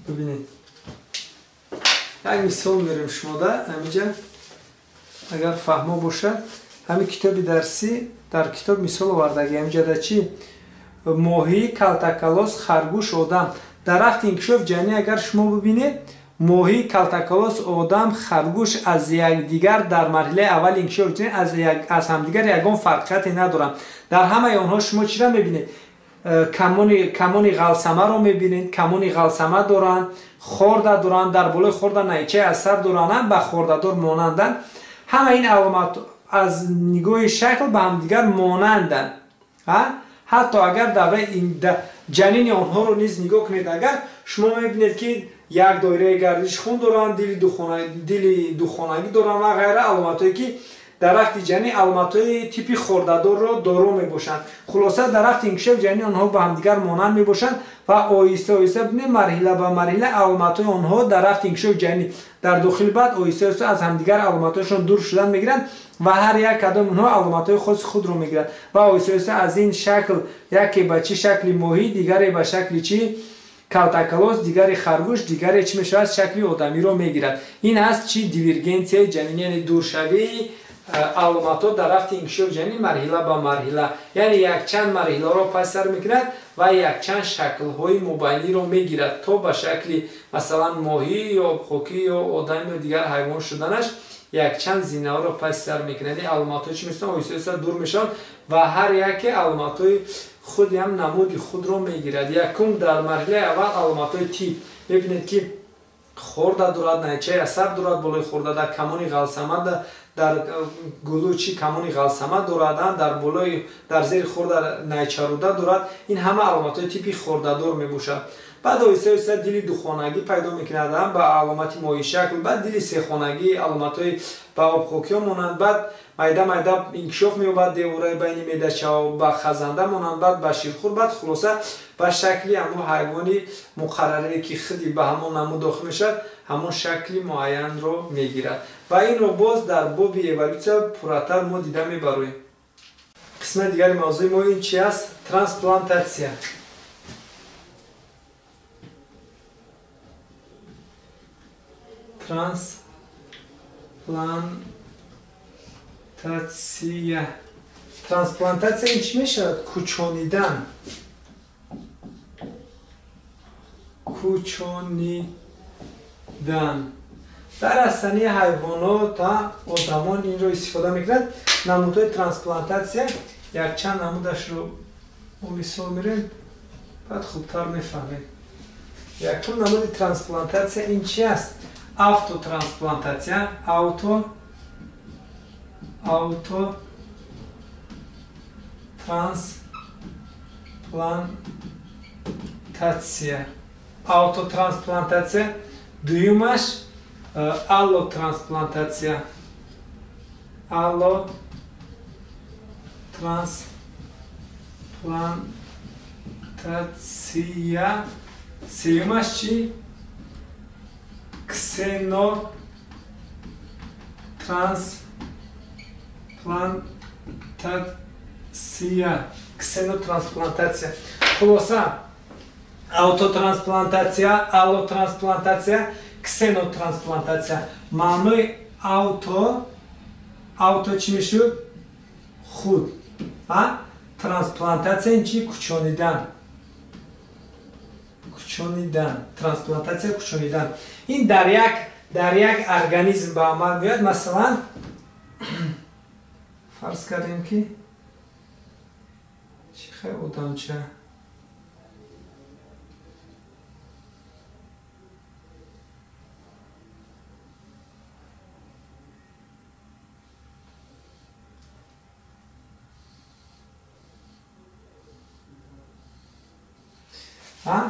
бибинед, як мисол мерем шумода ҳамиҷа агар фаҳмо бошад. ҳамин китоби дарсӣ дар китоб мисол овардаги ҳамиҷада чӣ? Моҳӣ, калтакалос, харгӯш, одам. дар рафти инкишофи ҷанинӣ агар шумо бибинед, моҳӣ, калтакалос, одам, харгӯш аз якдигар дар марҳилаи аввали инкишофи ҷанинӣ аз ҳамдигар ягон фарқияте надоранд. дар ҳамаи онҳо шумо чиро мебинед? камони ғалсамаро мебинед. Камони ғалсама доранд, хорда доранд, дар болои хорда найчаи асар доранд, ба хордадор монанданд. ҳама ин аломат аз нигоҳи шакл ба ҳамдигар монанданд. ҳатто агар ҷанини онҳоро низ нигоҳ кунед, агар шумо мебинед ки як доираи гардиши хун доранд, дили духонагӣ доранд ва ғайра, аломатҳое ки дар рафти ҷанинӣ аломатҳои типи хордадорро доро мебошанд. Хулоса дар рафти инкишофи ҷанинӣ онҳо ба ҳамдигар монанд мебошанд ва оҳиста оҳиста бинед марҳила ба марҳила аломатҳои онҳо дар рафти инкишофи ҷанинӣ дар дохили баъд оҳиста оҳиста аз ҳамдигар аломатҳояшон дур шудан мегиранд ва ҳар як кадом онҳо аломатҳои хоси худро мегиранд ва оҳиста оҳиста аз ин шакл яке ба чӣ шакли моҳӣ, дигаре ба шакли чӣ? Калтакалос, дигари харгӯш, дигаре чӣ мешавад? Шакли одамиро мегирад. Ин аст чӣ? Дивергенсияи ҷанинӣ, яъне дуршавии аломатҳо дар рафти инкишофи ҷанинӣ марҳила ба марҳила, яъне якчанд марҳиларо пайсар мекунад ва якчанд шаклҳои мубайниро мегирад то ба шакли масалан моҳӣ ё обхокӣ ё одам ё дигар ҳайвон шуданаш якчанд зинаҳоро пайсар мекунад. Аломатҳо чӣ мешаванд? оҳиста оҳиста дур мешаванд ва ҳар яке аломатҳои худи ҳам намуди худро мегирад. Якум дар марҳилаи аввал аломатҳои тип. Мебинед ки хорда дорад, найчаи асар дорад, болои хорда дар камони ғалсама дар гулӯ чӣ камони ғалсама дорад, дар зери хорда найчаруда дорад. Ин ҳама аломатҳои типи хордадор мебошад. баъд оҳиста оҳиста дили духонагӣ пайдо мекунад ба аломати моҳӣ шакл, баъд дили сехонагӣ аломатҳои ба обхокиё монанд, баъд майда майда инкишоф меёбад девораи байни медача ба хазанда монанд, баъд ба ширхӯр, баъд хулоса ба шакли ҳамон ҳайвони муқаррарае ки худи ба ҳамон намуд дохил мешавад, ҳамон шакли муайянро мегирад. ва инро боз дар боби эволюсия пурратар мо дида мебароем. қисмати дигари мавзӯи мо ин чи аст? Трансплантатсия. Трансплантация. Трансплантация ин чӣ мешавад? Кӯчонидан. Дар растании ҳайвонот одамон инро истифода мекунанд. Намудҳои трансплантация якчанд намудашро мо мисол мерем, баъд хубтар мефаҳмем. Якум намуди трансплантация ин чи аст? Автотрансплантация. Автотрансплантация. Дуюмаш аллотрансплантация. Сеюмаш чи? Ксенотрансплантация. Хулоса Autotransplantatsiya, allotransplantatsiya, ksenotransplantatsiya. Ma'noи auto чӣ мешуд? Худ. Трансплантация ин чӣ? Кучонидан. Кучонидан. Трансплантация кучонидан. Ин дар як организм ба амал меояд. Масалан, фарз кардем ки чӣ хай одамча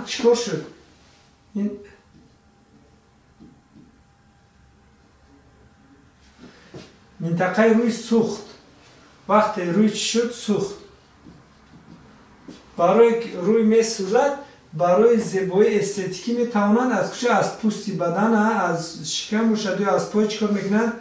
чикор шуд? Минтақаи рӯй сӯхт. Вақте рӯй чӣ шуд? Сӯхт. Барои рӯй месӯзад, барои зебоии эстетикӣ метавонанд аз куҷо? Аз пӯсти бадан, аз шикам бошад ё аз пой чикор мекунанд?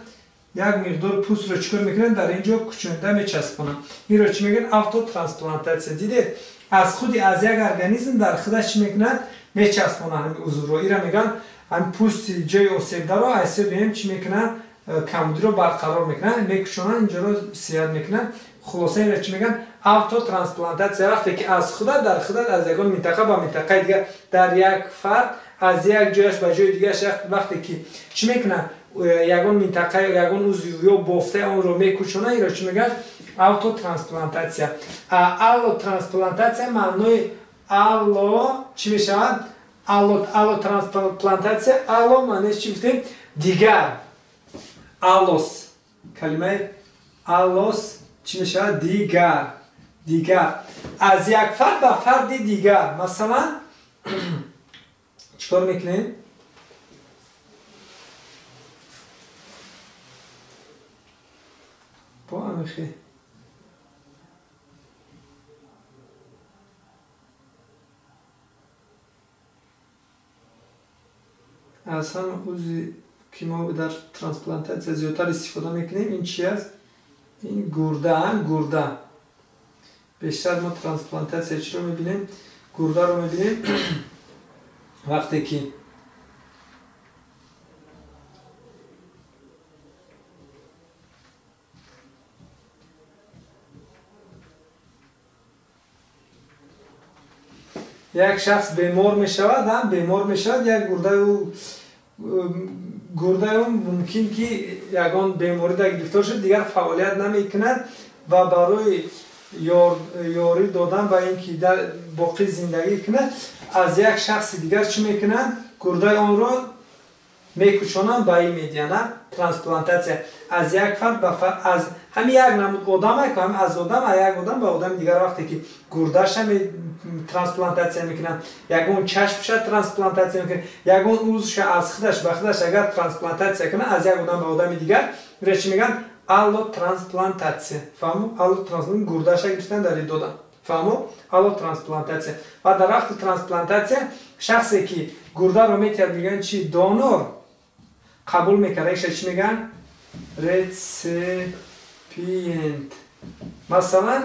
Як миқдор пӯстро чикор мекунанд, дар ин ҷо кучонида мечаспонанд. Инро чӣ мегӯянд? Автотрансплантатсия. Дидед? Аз худи аз як организм дар худаш чӣ мекунад? Мечаспонанд узвро. Ира мегӯянд ҳамин пӯсти ҷои осебдаро айсо бием чӣ мекунанд? Камбудиро барқарор мекунанд, мекушонанд, инҷоро сиёҳат мекунанд. Хулоса инро чӣ мегӯянд? Автотрансплантатсия. Вақте ки аз худат дар худат аз ягон минтақа ба минтақаи дигар дар як фард аз як ҷояш ба ҷои дигараш вақте ки чӣ мекунад? Ягон минтақаи ягон узви ё бофтаи онро мекушонад, инро чӣ мегӯянд? Автотрансплантатсия. Аллотрансплантатсия маънои алло чӣ мешавад? Аллотрансплантатсия. Алло маънои чӣ гуфтем? Дигар. Аллос. Калимаи аллос чӣ мешавад? Дигар. Дигар. Аз як фард ба фарди дигар. Масалан, чикор мекунем? Бо амихе аз ҳама узви ки мо дар трансплантатсия зиёдтар истифода мекунем, ин чӣ аст? Ин гурда. Гурда. Бештар мо трансплантатсия чиро мебинем? Гурдаро мебинем. Вақте ки як шахс бемор мешавад, як гурдаи он мумкин ки ягон беморида гирифтор шуд, дигар фаъолият намекунад ва барои ёрӣ додан ба ин ки боқӣ зиндагӣ кунад, аз як шахси дигар чӣ мекунанд? Гурдаи онро мекушонанд, ба ин медиҳанд. Трансплантатсия. Аз як фард ба фард, аз ҳамин як намуд одаме ки аз одам як одам ба одами дигар вақте ки гурдаша трансплантатсия мекунанд, ягон чашмша трансплантатсия мекунанд, ягон узвша аз худаш ба худаш агар трансплантатсия кунад аз як одам ба одами дигар, инро чӣ мегӯянд? Аллотрансплантатсия. Фаҳмо? Аллотрансплантатсия. Гурдаша гирифтан дар додан. Фаҳмо? Аллотрансплантатсия. Ва дар вақти трансплантатсия шахсе ки гурдаро метиҳад мегӯянд чӣ? Донор қабул мекард. Якша чӣ мегӯянд? Реципиент. Масалан,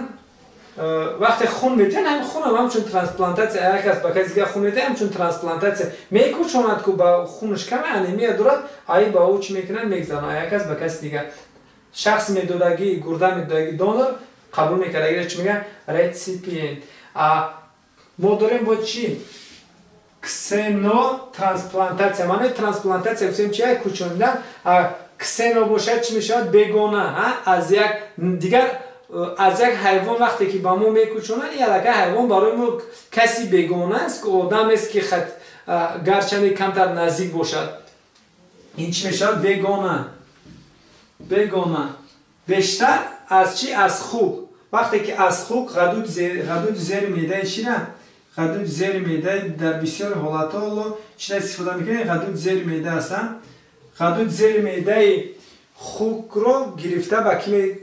вақте хун метиҳад, ҳамин хунам ҳамчун трансплантатсия, як кас ба каси дигар хун метиҳад, ҳамчун трансплантатсия мекушонад ку ба хунаш каме анемия дорад, ай ба ӯ чӣ мекунад? Мегзанад як кас ба каси дигар. Шахс медодаги гурда медодаги донор қабул мекард. Агар чӣ мегӯянд? Реципиент. Мо дорем бо чӣ? Ксенотрансплантатсия. Маънои трансплантатсия гуфтем чӣ? Кучонидан. Ксено бошад чӣ мешавад? Бегона. Аз як дигар аз як ҳайвон вақте ки ба мо мекушонанд, ин аллакай ҳайвон барои мо каси бегона аст, ки одамест ки гарчанде камтар наздик бошад. Ин чӣ мешавад? Бегона. Бегона. Бештар аз чӣ? Аз хук. Вақте ки аз хук ғадуди зери меъдаи чира? Ғадуди зери меъдаи дар бисёри ҳолатҳо чира истифода мекунем? Ғадуди зери меъда ҳастанд. Ғадуди зери меъдаи хукро гирифта ба ки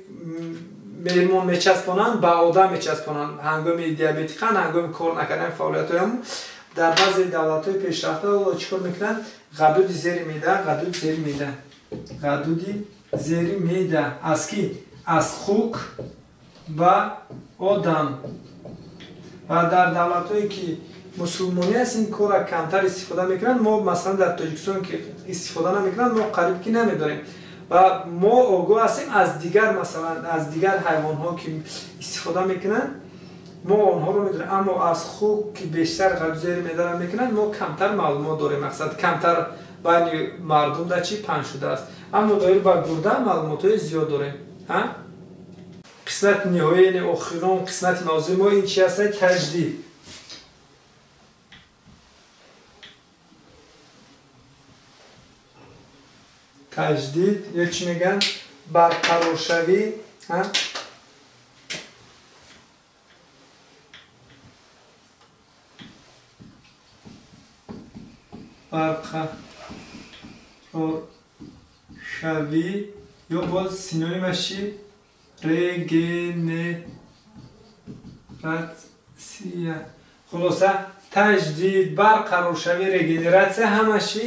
меҳмон мечаспонанд? Ба одам мечаспонанд. Ҳангоми диабети қанд, ҳангоми кор накардани фаъолиятҳоям дар баъзе давлатҳои пешрафта чикор мекунанд? Ғадуди зери меъда. Ғадуди зери меъда. Ғадуди зери меъда. Аз ки? Аз хук ба одам. Ва дар давлатҳое ки مسلمانی است این کار کمتر استفاده میکنن. ما مثلا در تاجیکستان که استفاده نمیکنن ما قریب که نمیداریم و ما آگاه هستیم از دیگر مثلا از دیگر حیوان ها که استفاده میکنن ما آنها رو میدونیم، اما از خوک که بیشتر غذای میدارن میکنن ما کمتر معلومات داریم، مقصد کمتر بین مردم در چی پنج شده است، اما دایر با گرده معلومات های زیاد داریم. قسمت نهایی یعنی آخرین قسمت لازم ما این چی هست؟ تجدید. تجدید یا چی میگن؟ برقرار شوی. برقرار شوی یا باز سینونیمش چی؟ رگنراسیون. خلاصه تجدید، برقرار شوی، رگنراسیون همش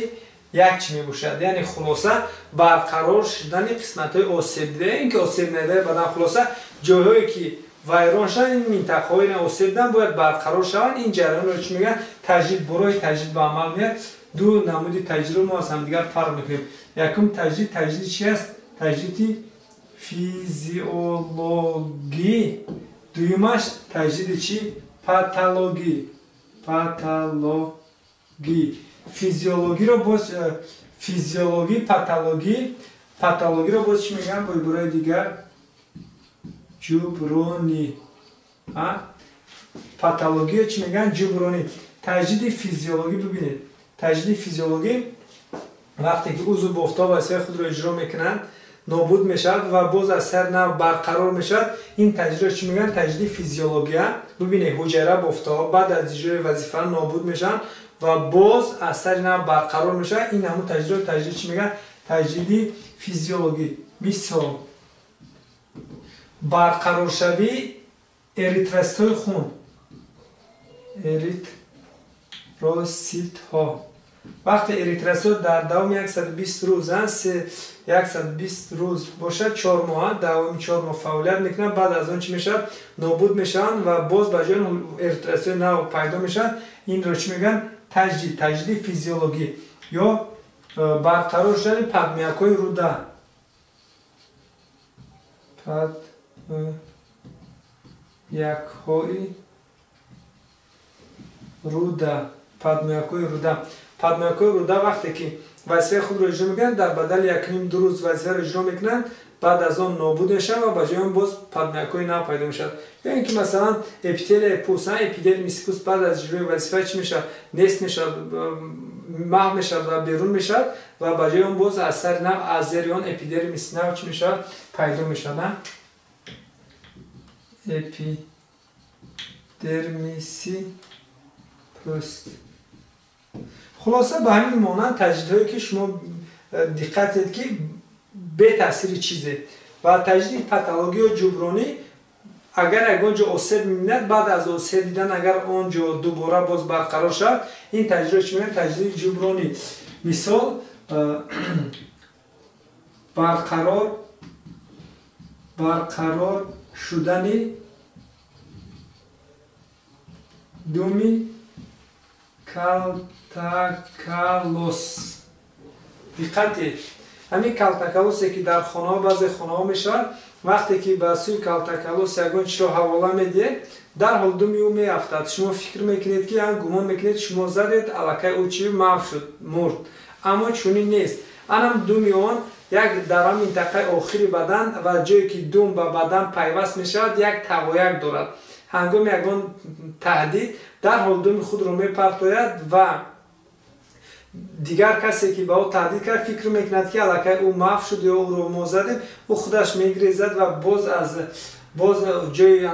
یک چی می باشد. یعنی خلاصه برقرار شدن قسمت های آسیب دیده، این که آسیب ندیده بدن، خلاصه جاهایی که ویران شدن این منطقه های آسیب دیدن باید برقرار شوند. این جریان رو چی میگن؟ تجدید. برای تجدید به عمل میاد. دو نمود تجدید رو ما از هم دیگر فرق میکنیم. یکم تجدید چی است؟ تجدید فیزیولوژی. دویمش تجدید چی؟ پاتولوژی. فیزیولوژی رو باز فیزیولوژی، پاتولوژی رو باز چی میگن؟ با عبارت دیگر جبرانی. پاتولوژی چی میگن؟ جبرانی. تجدید فیزیولوژی ببینید. تجدید فیزیولوژی وقتی که عضو بافتا وظیفه خود رو اجرا میکنند نابود میشد و باز از سر نو برقرار میشد، این تجدید چی میگن؟ تجدید فیزیولوژی. ببینید حجره بافتا بعد از اجرای وظیفه نابود میشن و باز از سر نو برقرار میشه، این همون تجدید چی میگن؟ تجدید فیزیولوژی. مثال برقرار شوی اریتروسیت های خون. اریتروسیت ها وقتی اریتروسیت در دوام 120 روز است، 120 روز باشد 4 ماه، دوام 4 ماه فعالیت میکنن، بعد از اون چی میشه؟ نابود میشن و باز به جای اریتروسیت نو پیدا میشن. این رو چی میگن؟ تجدید فیزیولوژی. یا برقرار شدن پدمیک‌های روده. پدمیک‌های روده وقتی که وظیفه خود رو اجرا میکنن در بدل 1.5-2 روز وظیفه رو اجرا میکنن، بعد از آن نابود میشن و به جای آن باز پدمیک‌های نو پیدا میشن. یا اینکه مثلا اپیتل پوست، اپیدرمیس پوست بعد از اجرای وظیفه چی میشه؟ نیست میشه، محو میشه و بیرون میشه و به جای آن باز از سر نو از زیر آن اپیدرمیس نو چی میشه؟ پیدا میشه. نه اپیدرمیسی پوست. خلاصه به همین مانند تجدیدهایی که شما دقت دید که به تاثیر چیزه. و تجدید پاتولوژی و جبرانی اگر اونجا آسیب می‌بیند بعد از آسیب دیدن اگر اونجا دوباره باز برقرار شد، این تجدید چی میگن؟ تجدید جبرانی. مثال برقرار شدن دومی کالتاکالوس. دقیقاً همین کالتاکالوسی که در خانه ها بعضی خانه ها میشه، وقتی که به سوی کالتاکالوس یگان چی رو حواله میده در حال دومی او میافتد. شما فکر میکنید که یا گمان میکنید شما زدید الکی او چی محو شد، مرد، اما چونی نیست. انم دومی آن یک در منطقه آخری بدن و جایی که دوم به بدن پیوست میشود یک تقویک دارد. هنگام یگان تهدید در حال دوم خود رو میپرتاید و دیگر کسی که به او تهدید کرد فکر میکند که الکی او محو شد یا او رو ما زدیم، او خودش میگریزد و باز جای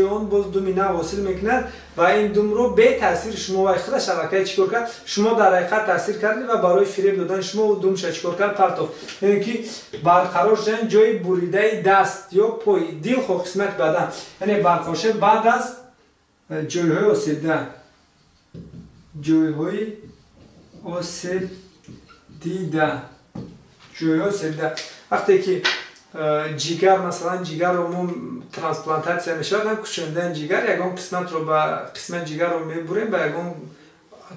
اون باز دومی نو حاصل میکند و این دوم رو به تاثیر شما و خودش الکی چیکار کرد؟ شما در حقیقت تاثیر کردید و برای فریب دادن شما و دومش چیکار کرد؟ پرتافت. یعنی که برقرار شدن جای بریده دست یا پای دیل خو قسمت بدن، یعنی برقرار شد بعد از جایهای آسیب دیده. جایهای آسیب دیده. وقتی که جیگر مثلا جیگر رو ما ترانسپلانتاسیا میشه کشوندن جیگر یگان قسمت رو با قسمت جیگر رو میبریم به یگان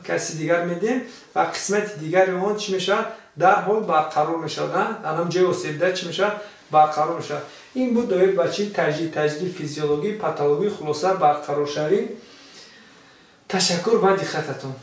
کسی دیگر میدیم و قسمت دیگر اون چی میشه در حال برقرار میشه الان جای اسیبده چی میشه برقرار میشه این بود دوی بچه تجدید فیزیولوژی پاتولوژی خلاصه برقرار شوی تشکر با دقتتون